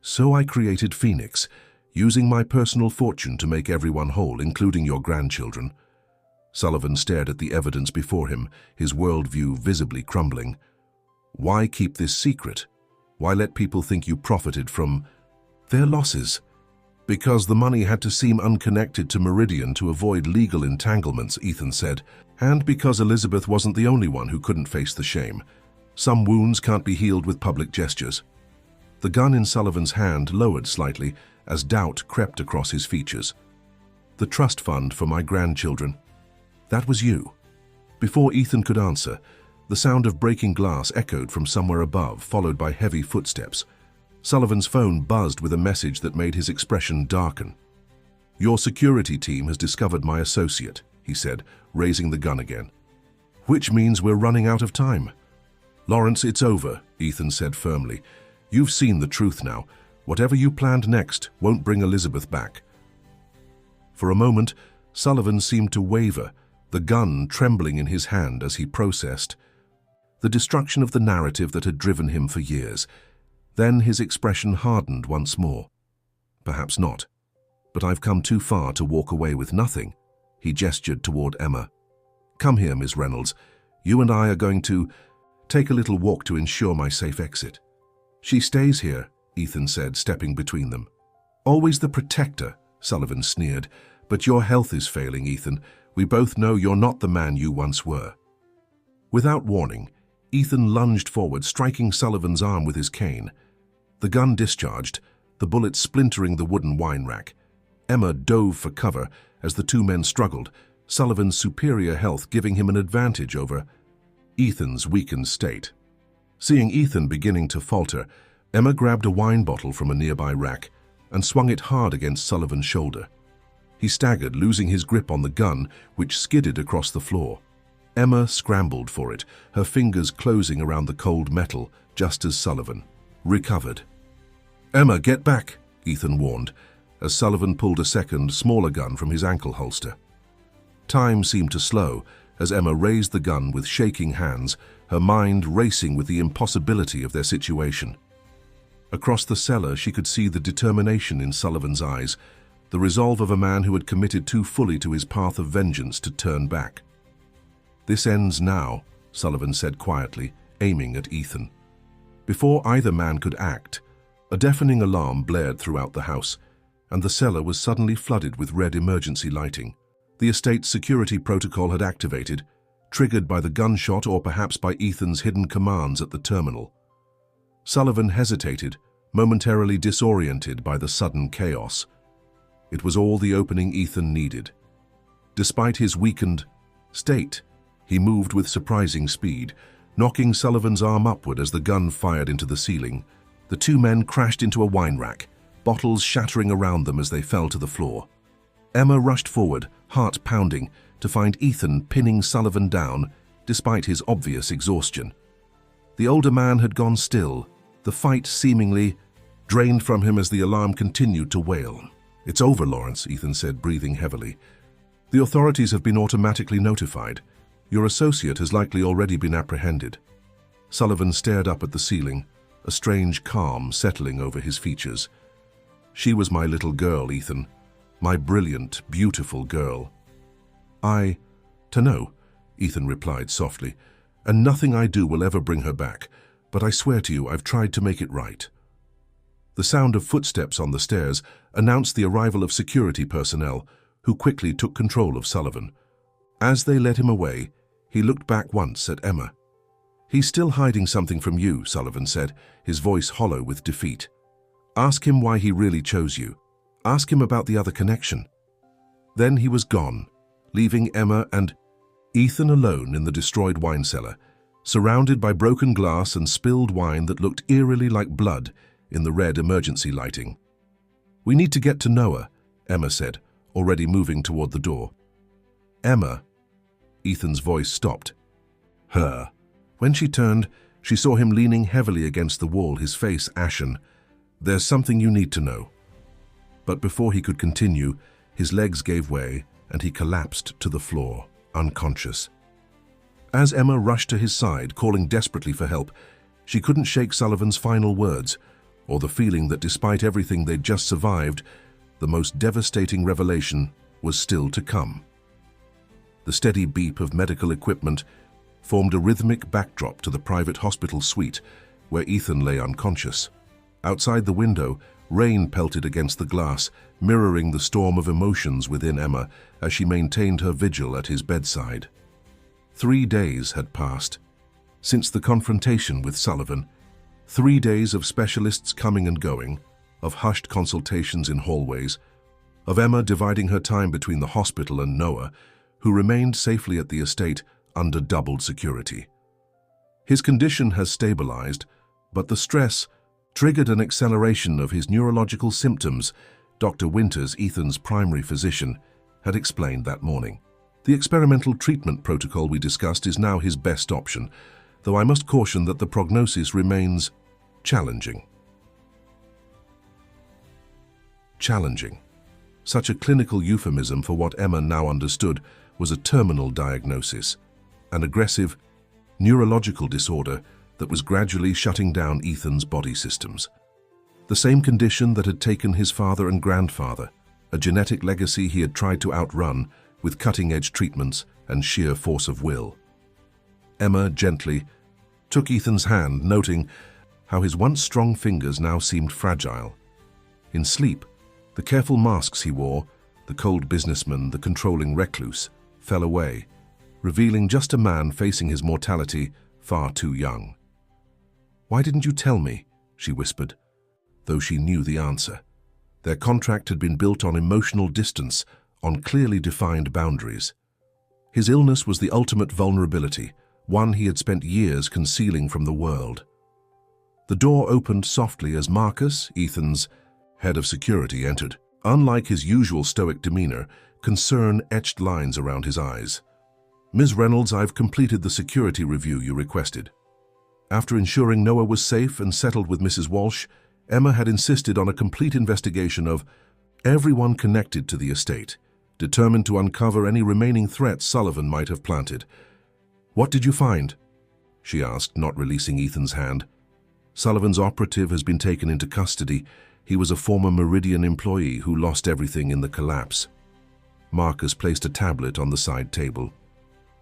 "So I created Phoenix, using my personal fortune to make everyone whole, including your grandchildren." Sullivan stared at the evidence before him, his worldview visibly crumbling. "Why keep this secret? Why let people think you profited from their losses?" "Because the money had to seem unconnected to Meridian to avoid legal entanglements," Ethan said, "and because Elizabeth wasn't the only one who couldn't face the shame. Some wounds can't be healed with public gestures." The gun in Sullivan's hand lowered slightly as doubt crept across his features. "The trust fund for my grandchildren. That was you." Before Ethan could answer, the sound of breaking glass echoed from somewhere above, followed by heavy footsteps. Sullivan's phone buzzed with a message that made his expression darken. "Your security team has discovered my associate," he said, raising the gun again. "Which means we're running out of time." "Lawrence, it's over," Ethan said firmly. "You've seen the truth now. Whatever you planned next won't bring Elizabeth back." For a moment, Sullivan seemed to waver, the gun trembling in his hand as he processed the destruction of the narrative that had driven him for years. Then his expression hardened once more. "Perhaps not, but I've come too far to walk away with nothing." He gestured toward Emma. "Come here, Miss Reynolds. You and I are going to take a little walk to ensure my safe exit." "She stays here," Ethan said, stepping between them. "Always the protector," Sullivan sneered. "But your health is failing, Ethan. We both know you're not the man you once were." Without warning, Ethan lunged forward, striking Sullivan's arm with his cane. The gun discharged, the bullet splintering the wooden wine rack. Emma dove for cover as the two men struggled, Sullivan's superior health giving him an advantage over Ethan's weakened state. Seeing Ethan beginning to falter, Emma grabbed a wine bottle from a nearby rack and swung it hard against Sullivan's shoulder. He staggered, losing his grip on the gun, which skidded across the floor. Emma scrambled for it, her fingers closing around the cold metal, just as Sullivan recovered. "Emma, get back," Ethan warned, as Sullivan pulled a second, smaller gun from his ankle holster. Time seemed to slow as Emma raised the gun with shaking hands, her mind racing with the impossibility of their situation. Across the cellar, she could see the determination in Sullivan's eyes, the resolve of a man who had committed too fully to his path of vengeance to turn back. "This ends now," Sullivan said quietly, aiming at Ethan. Before either man could act, a deafening alarm blared throughout the house, and the cellar was suddenly flooded with red emergency lighting. The estate's security protocol had activated, triggered by the gunshot or perhaps by Ethan's hidden commands at the terminal. Sullivan hesitated, momentarily disoriented by the sudden chaos. It was all the opening Ethan needed. Despite his weakened state, he moved with surprising speed, knocking Sullivan's arm upward as the gun fired into the ceiling. The two men crashed into a wine rack, bottles shattering around them as they fell to the floor. Emma rushed forward, heart pounding, to find Ethan pinning Sullivan down, despite his obvious exhaustion. The older man had gone still, the fight seemingly drained from him as the alarm continued to wail. "It's over, Lawrence," Ethan said, breathing heavily. "The authorities have been automatically notified. Your associate has likely already been apprehended." Sullivan stared up at the ceiling, a strange calm settling over his features. "She was my little girl, Ethan. My brilliant, beautiful girl." To know," Ethan replied softly, "and nothing I do will ever bring her back, but I swear to you I've tried to make it right." The sound of footsteps on the stairs announced the arrival of security personnel, who quickly took control of Sullivan. As they led him away, he looked back once at Emma. "He's still hiding something from you," Sullivan said, his voice hollow with defeat. "Ask him why he really chose you. Ask him about the other connection." Then he was gone, leaving Emma and Ethan alone in the destroyed wine cellar, surrounded by broken glass and spilled wine that looked eerily like blood in the red emergency lighting. "We need to get to Noah," Emma said, already moving toward the door. "Emma." Ethan's voice stopped. "Her." When she turned, she saw him leaning heavily against the wall, his face ashen. "There's something you need to know." But before he could continue, his legs gave way and he collapsed to the floor, unconscious. As Emma rushed to his side, calling desperately for help, she couldn't shake Sullivan's final words, or the feeling that despite everything they'd just survived, the most devastating revelation was still to come. The steady beep of medical equipment formed a rhythmic backdrop to the private hospital suite where Ethan lay unconscious. Outside the window, rain pelted against the glass, mirroring the storm of emotions within Emma as she maintained her vigil at his bedside. 3 days had passed since the confrontation with Sullivan. 3 days of specialists coming and going, of hushed consultations in hallways, of Emma dividing her time between the hospital and Noah, who remained safely at the estate under doubled security. His condition has stabilized, but the stress triggered an acceleration of his neurological symptoms, Dr. Winters, Ethan's primary physician, had explained that morning. The experimental treatment protocol we discussed is now his best option, though I must caution that the prognosis remains challenging. Challenging. Such a clinical euphemism for what Emma now understood was a terminal diagnosis, an aggressive neurological disorder that was gradually shutting down Ethan's body systems. The same condition that had taken his father and grandfather, a genetic legacy he had tried to outrun with cutting-edge treatments and sheer force of will. Emma gently took Ethan's hand, noting how his once strong fingers now seemed fragile. In sleep, the careful masks he wore, the cold businessman, the controlling recluse, fell away, revealing just a man facing his mortality far too young. "Why didn't you tell me?" she whispered, though she knew the answer. Their contract had been built on emotional distance, on clearly defined boundaries. His illness was the ultimate vulnerability, one he had spent years concealing from the world. The door opened softly as Marcus, Ethan's head of security, entered. Unlike his usual stoic demeanor, concern etched lines around his eyes. "Ms. Reynolds, I've completed the security review you requested." After ensuring Noah was safe and settled with Mrs. Walsh, Emma had insisted on a complete investigation of everyone connected to the estate, determined to uncover any remaining threats Sullivan might have planted. "What did you find?" she asked, not releasing Ethan's hand. "Sullivan's operative has been taken into custody. He was a former Meridian employee who lost everything in the collapse." Marcus placed a tablet on the side table.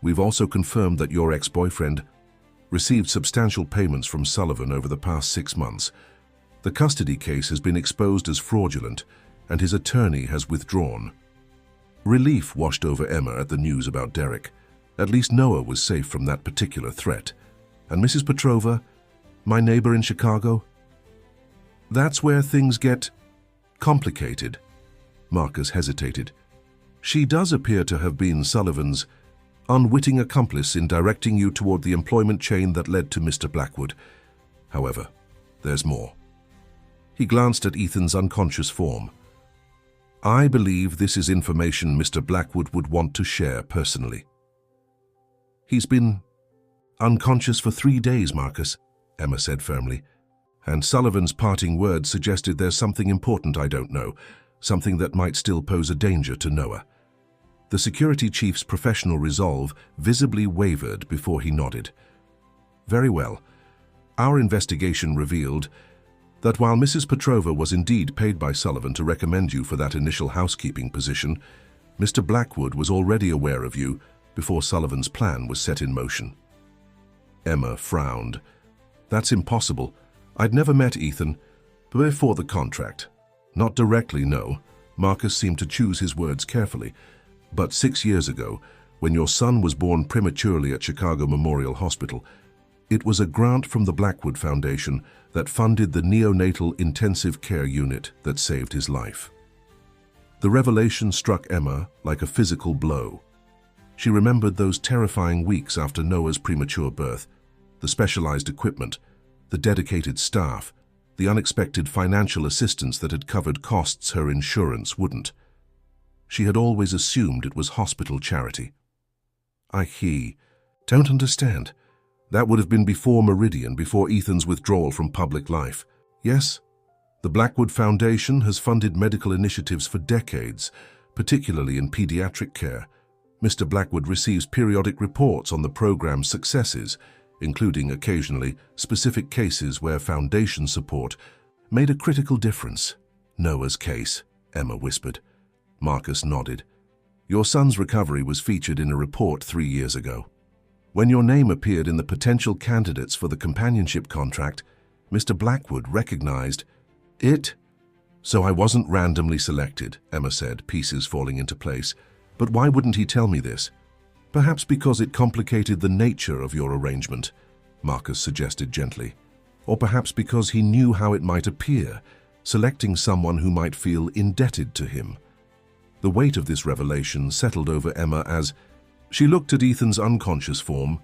"We've also confirmed that your ex-boyfriend received substantial payments from Sullivan over the past 6 months. The custody case has been exposed as fraudulent, and his attorney has withdrawn." Relief washed over Emma at the news about Derek. At least Noah was safe from that particular threat. And Mrs. Petrova, my neighbor in Chicago? "That's where things get complicated." Marcus hesitated. "She does appear to have been Sullivan's unwitting accomplice in directing you toward the employment chain that led to Mr. Blackwood. However, there's more." He glanced at Ethan's unconscious form. "I believe this is information Mr. Blackwood would want to share personally." "He's been unconscious for 3 days, Marcus," Emma said firmly. And Sullivan's parting words suggested there's something important I don't know, something that might still pose a danger to Noah. The security chief's professional resolve visibly wavered before he nodded. "Very well. Our investigation revealed that while Mrs. Petrova was indeed paid by Sullivan to recommend you for that initial housekeeping position, Mr. Blackwood was already aware of you before Sullivan's plan was set in motion." Emma frowned. "That's impossible. I'd never met Ethan before the contract. Not directly, no." Marcus seemed to choose his words carefully. "But 6 years ago, when your son was born prematurely at Chicago Memorial Hospital, It was a grant from the Blackwood Foundation that funded the neonatal intensive care unit that saved his life. The revelation struck Emma like a physical blow. She remembered those terrifying weeks after Noah's premature birth, the specialized equipment, the dedicated staff, the unexpected financial assistance that had covered costs her insurance wouldn't. She had always assumed it was hospital charity. Don't understand. That would have been before Meridian, before Ethan's withdrawal from public life. Yes, the Blackwood Foundation has funded medical initiatives for decades, particularly in pediatric care. Mr. Blackwood receives periodic reports on the program's successes, including occasionally specific cases where foundation support made a critical difference. Noah's case, Emma whispered. Marcus nodded. Your son's recovery was featured in a report 3 years ago. When your name appeared in the potential candidates for the companionship contract, Mr. Blackwood recognized it. So I wasn't randomly selected, Emma said, pieces falling into place. But why wouldn't he tell me this? Perhaps because it complicated the nature of your arrangement, Marcus suggested gently. Or perhaps because he knew how it might appear, selecting someone who might feel indebted to him. The weight of this revelation settled over Emma as she looked at Ethan's unconscious form.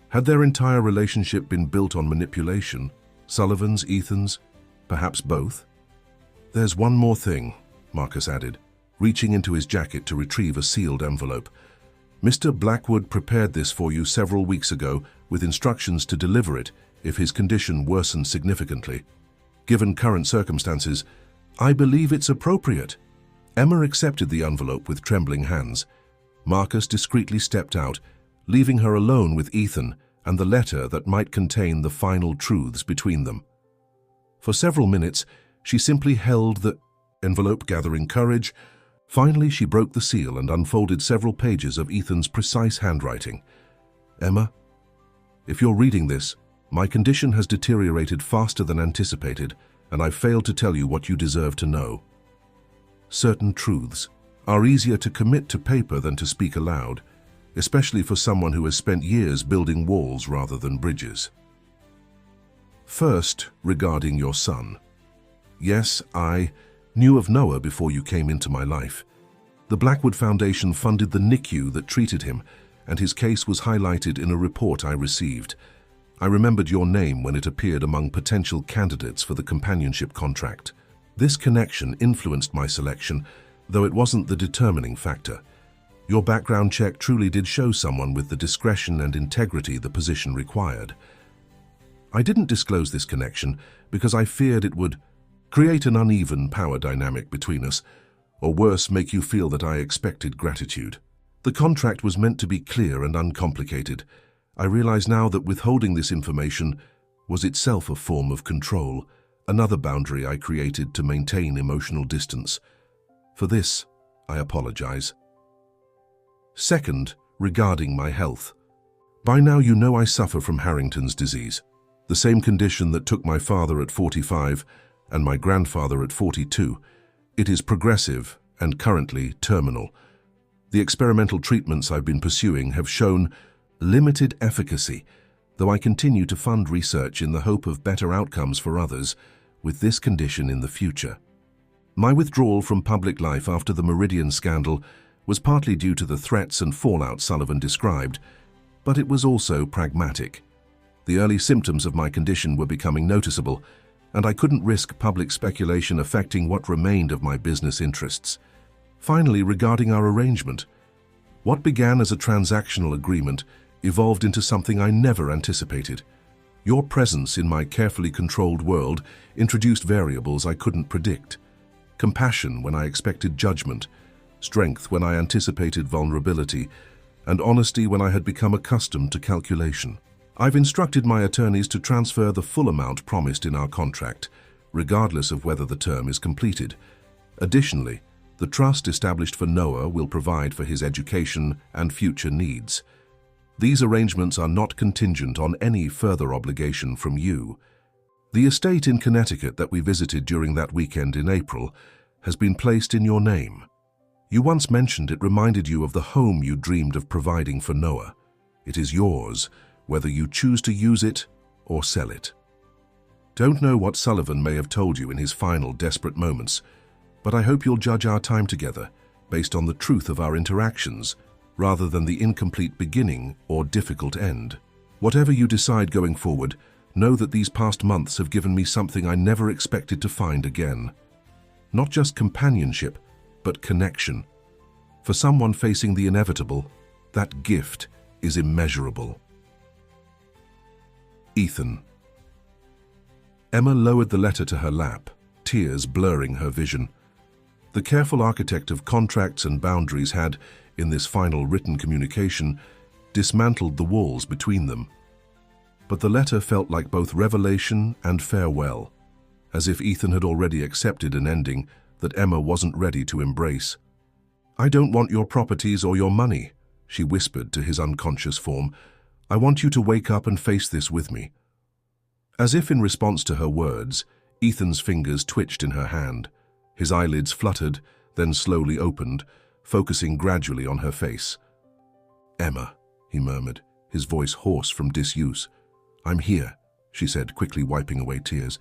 Had their entire relationship been built on manipulation? Sullivan's, Ethan's, perhaps both? There's one more thing, Marcus added, reaching into his jacket to retrieve a sealed envelope. Mr. Blackwood prepared this for you several weeks ago with instructions to deliver it if his condition worsened significantly. Given current circumstances, I believe it's appropriate. Emma accepted the envelope with trembling hands. Marcus discreetly stepped out, leaving her alone with Ethan and the letter that might contain the final truths between them. For several minutes, she simply held the envelope, gathering courage. Finally, she broke the seal and unfolded several pages of Ethan's precise handwriting. Emma, if you're reading this, my condition has deteriorated faster than anticipated, and I've failed to tell you what you deserve to know. Certain truths are easier to commit to paper than to speak aloud, especially for someone who has spent years building walls rather than bridges. First, regarding your son. Yes, I knew of Noah before you came into my life. The Blackwood Foundation funded the NICU that treated him, and his case was highlighted in a report I received. I remembered your name when it appeared among potential candidates for the companionship contract. This connection influenced my selection, though it wasn't the determining factor. Your background check truly did show someone with the discretion and integrity the position required. I didn't disclose this connection because I feared it would create an uneven power dynamic between us, or worse, make you feel that I expected gratitude. The contract was meant to be clear and uncomplicated. I realize now that withholding this information was itself a form of control, another boundary I created to maintain emotional distance. For this, I apologize. Second, regarding my health. By now you know I suffer from Harrington's disease, the same condition that took my father at 45 and my grandfather at 42. It is progressive and currently terminal. The experimental treatments I've been pursuing have shown limited efficacy, though I continue to fund research in the hope of better outcomes for others with this condition in the future. My withdrawal from public life after the Meridian scandal was partly due to the threats and fallout Sullivan described, but it was also pragmatic. The early symptoms of my condition were becoming noticeable, and I couldn't risk public speculation affecting what remained of my business interests. Finally, regarding our arrangement, what began as a transactional agreement evolved into something I never anticipated. Your presence in my carefully controlled world introduced variables I couldn't predict. Compassion when I expected judgment, strength when I anticipated vulnerability, and honesty when I had become accustomed to calculation. I've instructed my attorneys to transfer the full amount promised in our contract, regardless of whether the term is completed. Additionally, the trust established for Noah will provide for his education and future needs. These arrangements are not contingent on any further obligation from you. The estate in Connecticut that we visited during that weekend in April has been placed in your name. You once mentioned it reminded you of the home you dreamed of providing for Noah. It is yours, whether you choose to use it or sell it. Don't know what Sullivan may have told you in his final desperate moments, but I hope you'll judge our time together based on the truth of our interactions rather than the incomplete beginning or difficult end. Whatever you decide going forward, know that these past months have given me something I never expected to find again. Not just companionship, but connection. For someone facing the inevitable, that gift is immeasurable. Ethan. Emma lowered the letter to her lap, tears blurring her vision. The careful architect of contracts and boundaries had, in this final written communication, dismantled the walls between them. But the letter felt like both revelation and farewell, as if Ethan had already accepted an ending that Emma wasn't ready to embrace. "I don't want your properties or your money," she whispered to his unconscious form. "I want you to wake up and face this with me." As if in response to her words, Ethan's fingers twitched in her hand. His eyelids fluttered, then slowly opened, focusing gradually on her face. "Emma," he murmured, his voice hoarse from disuse. "I'm here," she said, quickly wiping away tears.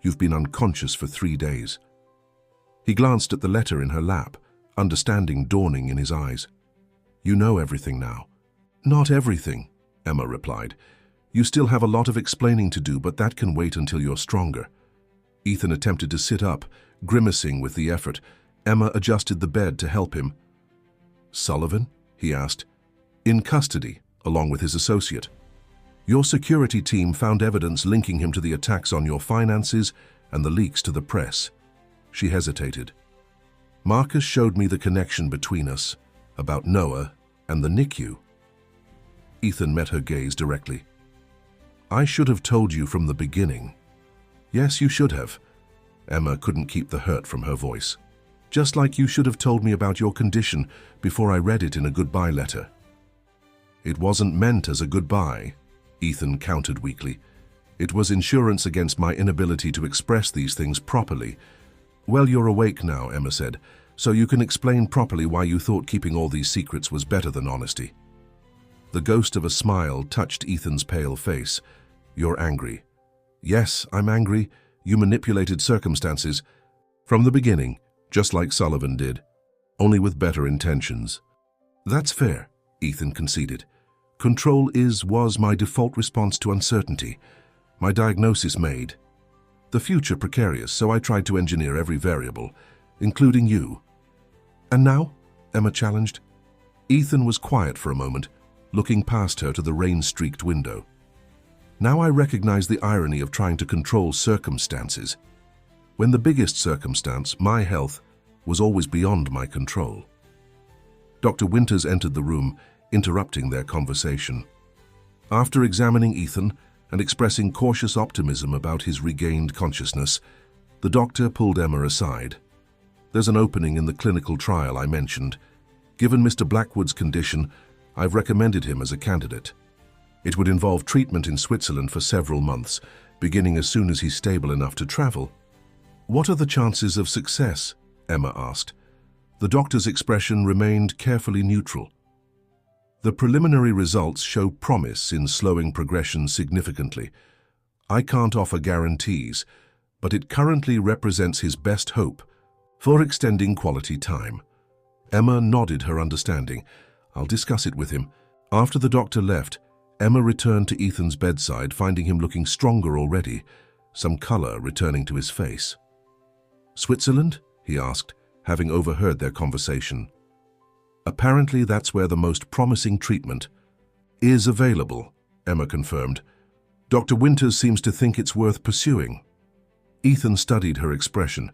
"You've been unconscious for 3 days." He glanced at the letter in her lap, understanding dawning in his eyes. "You know everything now." "Not everything," Emma replied. "You still have a lot of explaining to do, but that can wait until you're stronger." Ethan attempted to sit up, grimacing with the effort. Emma adjusted the bed to help him. "Sullivan?" he asked. "In custody, along with his associate. Your security team found evidence linking him to the attacks on your finances and the leaks to the press." She hesitated. "Marcus showed me the connection between us, about Noah and the NICU." Ethan met her gaze directly. "I should have told you from the beginning." "Yes, you should have." Emma couldn't keep the hurt from her voice. "Just like you should have told me about your condition before I read it in a goodbye letter." "It wasn't meant as a goodbye," Ethan countered weakly. "It was insurance against my inability to express these things properly." "Well, you're awake now," Emma said, "so you can explain properly why you thought keeping all these secrets was better than honesty." The ghost of a smile touched Ethan's pale face. "You're angry." "Yes, I'm angry. You manipulated circumstances. From the beginning, just like Sullivan did, only with better intentions." "That's fair," Ethan conceded. "Control was my default response to uncertainty. My diagnosis made. The future precarious, so I tried to engineer every variable, including you." "And now?" Emma challenged. Ethan was quiet for a moment, looking past her to the rain-streaked window. "Now I recognize the irony of trying to control circumstances, when the biggest circumstance, my health, was always beyond my control." Dr. Winters entered the room, interrupting their conversation. After examining Ethan and expressing cautious optimism about his regained consciousness, the doctor pulled Emma aside. "There's an opening in the clinical trial I mentioned. Given Mr. Blackwood's condition, I've recommended him as a candidate. It would involve treatment in Switzerland for several months, beginning as soon as he's stable enough to travel." "What are the chances of success?" Emma asked. The doctor's expression remained carefully neutral. "The preliminary results show promise in slowing progression significantly. I can't offer guarantees, but it currently represents his best hope for extending quality time." Emma nodded her understanding. "I'll discuss it with him." After the doctor left, Emma returned to Ethan's bedside, finding him looking stronger already, some color returning to his face. "Switzerland?" he asked, having overheard their conversation. "Apparently that's where the most promising treatment is available," Emma confirmed. "Dr. Winters seems to think it's worth pursuing." Ethan studied her expression.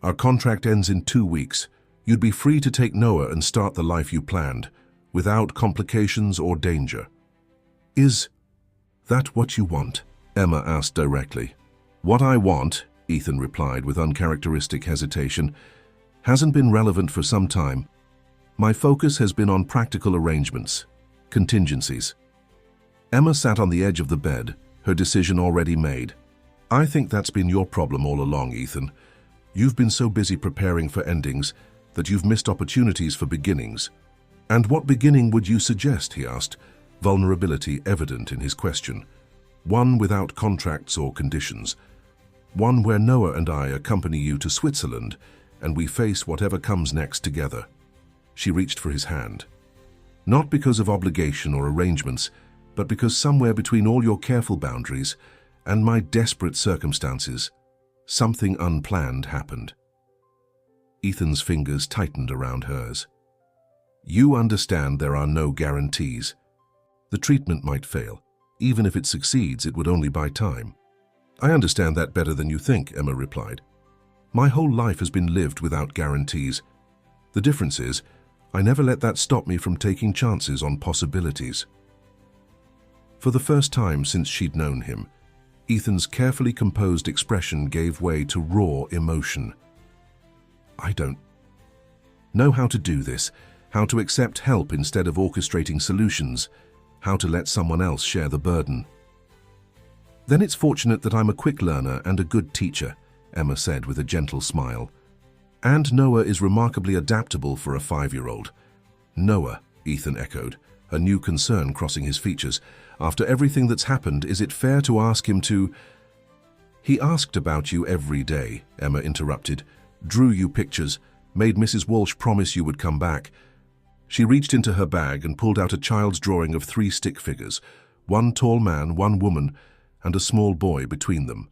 "Our contract ends in 2 weeks. You'd be free to take Noah and start the life you planned, without complications or danger." "Is that what you want?" Emma asked directly. "What I want," Ethan replied with uncharacteristic hesitation, "hasn't been relevant for some time. My focus has been on practical arrangements, contingencies." Emma sat on the edge of the bed, her decision already made. "I think that's been your problem all along, Ethan. You've been so busy preparing for endings that you've missed opportunities for beginnings." "And what beginning would you suggest?" he asked, vulnerability evident in his question. One without contracts or conditions. One where Noah and I accompany you to Switzerland and we face whatever comes next together. She reached for his hand. Not because of obligation or arrangements, but because somewhere between all your careful boundaries and my desperate circumstances, something unplanned happened. Ethan's fingers tightened around hers. You understand there are no guarantees. The treatment might fail. Even if it succeeds, it would only buy time. I understand that better than you think, Emma replied. My whole life has been lived without guarantees. The difference is, I never let that stop me from taking chances on possibilities. For the first time since she'd known him, Ethan's carefully composed expression gave way to raw emotion. I don't know how to do this, how to accept help instead of orchestrating solutions, how to let someone else share the burden. Then it's fortunate that I'm a quick learner and a good teacher, Emma said with a gentle smile. And Noah is remarkably adaptable for a 5-year-old. Noah, Ethan echoed, a new concern crossing his features. After everything that's happened, is it fair to ask him to... He asked about you every day, Emma interrupted, drew you pictures, made Mrs. Walsh promise you would come back. She reached into her bag and pulled out a child's drawing of 3 stick figures, 1 tall man, 1 woman, and a small boy between them.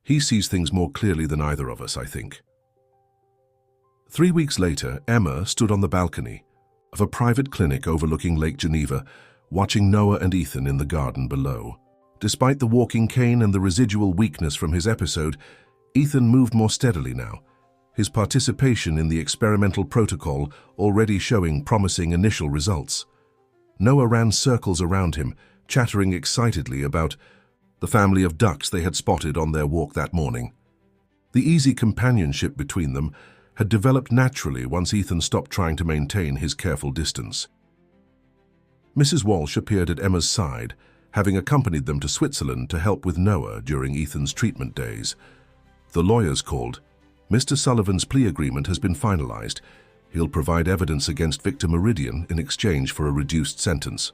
He sees things more clearly than either of us, I think. 3 weeks later, Emma stood on the balcony of a private clinic overlooking Lake Geneva, watching Noah and Ethan in the garden below. Despite the walking cane and the residual weakness from his episode, Ethan moved more steadily now, his participation in the experimental protocol already showing promising initial results. Noah ran circles around him, chattering excitedly about the family of ducks they had spotted on their walk that morning. The easy companionship between them had developed naturally once Ethan stopped trying to maintain his careful distance. Mrs. Walsh appeared at Emma's side, having accompanied them to Switzerland to help with Noah during Ethan's treatment days. The lawyers called. Mr. Sullivan's plea agreement has been finalized. He'll provide evidence against Victor Meridian in exchange for a reduced sentence.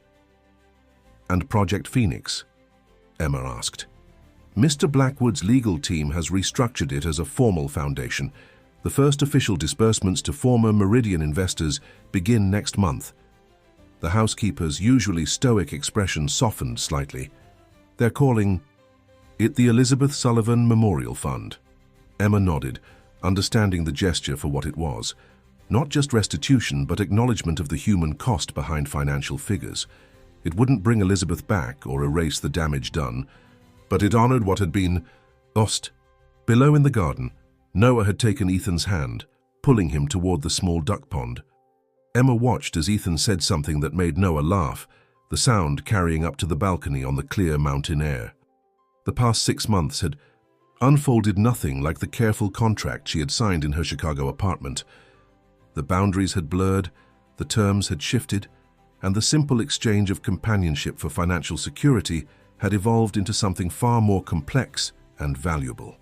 And Project Phoenix? Emma asked. Mr. Blackwood's legal team has restructured it as a formal foundation. The first official disbursements to former Meridian investors begin next month. The housekeeper's usually stoic expression softened slightly. They're calling it the Elizabeth Sullivan Memorial Fund. Emma nodded, understanding the gesture for what it was. Not just restitution, but acknowledgement of the human cost behind financial figures. It wouldn't bring Elizabeth back or erase the damage done, but it honored what had been lost. Below in the garden, Noah had taken Ethan's hand, pulling him toward the small duck pond. Emma watched as Ethan said something that made Noah laugh, the sound carrying up to the balcony on the clear mountain air. The past 6 months had unfolded nothing like the careful contract she had signed in her Chicago apartment. The boundaries had blurred, the terms had shifted, and the simple exchange of companionship for financial security had evolved into something far more complex and valuable.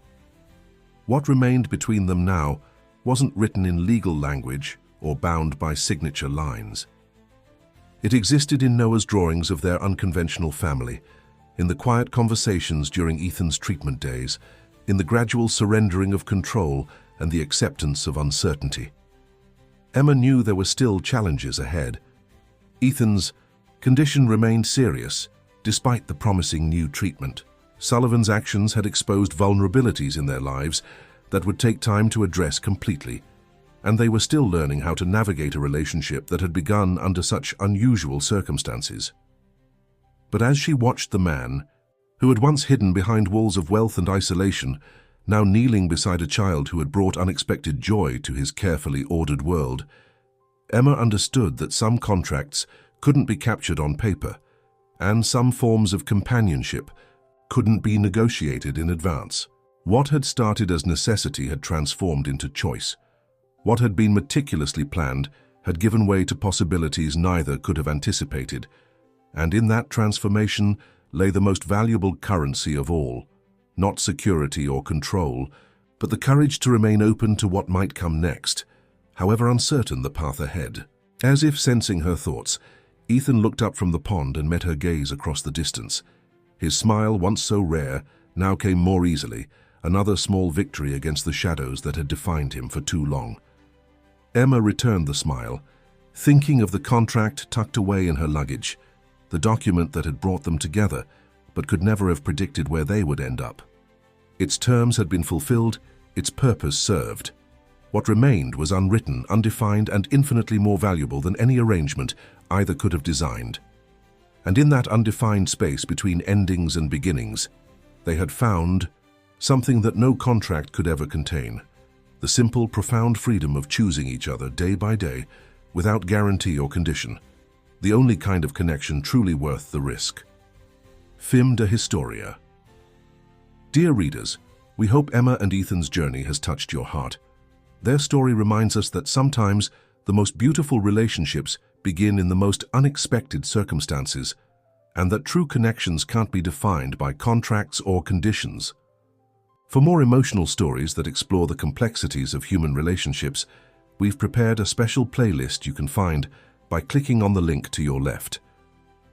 What remained between them now wasn't written in legal language or bound by signature lines. It existed in Noah's drawings of their unconventional family, in the quiet conversations during Ethan's treatment days, in the gradual surrendering of control and the acceptance of uncertainty. Emma knew there were still challenges ahead. Ethan's condition remained serious, despite the promising new treatment. Sullivan's actions had exposed vulnerabilities in their lives that would take time to address completely, and they were still learning how to navigate a relationship that had begun under such unusual circumstances. But as she watched the man, who had once hidden behind walls of wealth and isolation, now kneeling beside a child who had brought unexpected joy to his carefully ordered world, Emma understood that some contracts couldn't be captured on paper, and some forms of companionship couldn't be negotiated in advance. What had started as necessity had transformed into choice. What had been meticulously planned had given way to possibilities neither could have anticipated, and in that transformation lay the most valuable currency of all, not security or control, but the courage to remain open to what might come next, however uncertain the path ahead. As if sensing her thoughts, Ethan looked up from the pond and met her gaze across the distance. His smile, once so rare, now came more easily, another small victory against the shadows that had defined him for too long. Emma returned the smile, thinking of the contract tucked away in her luggage, the document that had brought them together, but could never have predicted where they would end up. Its terms had been fulfilled, its purpose served. What remained was unwritten, undefined, and infinitely more valuable than any arrangement either could have designed. And in that undefined space between endings and beginnings, they had found something that no contract could ever contain: the simple, profound freedom of choosing each other day by day, without guarantee or condition, the only kind of connection truly worth the risk. Fim de Historia. Dear readers, we hope Emma and Ethan's journey has touched your heart. Their story reminds us that sometimes the most beautiful relationships begin in the most unexpected circumstances, and that true connections can't be defined by contracts or conditions. For more emotional stories that explore the complexities of human relationships, we've prepared a special playlist you can find by clicking on the link to your left.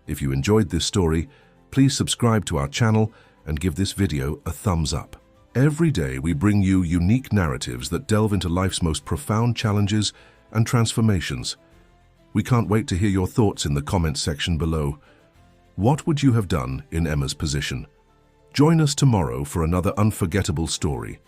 If you enjoyed this story, please subscribe to our channel and give this video a thumbs up. Every day we bring you unique narratives that delve into life's most profound challenges and transformations. We can't wait to hear your thoughts in the comments section below. What would you have done in Emma's position? Join us tomorrow for another unforgettable story.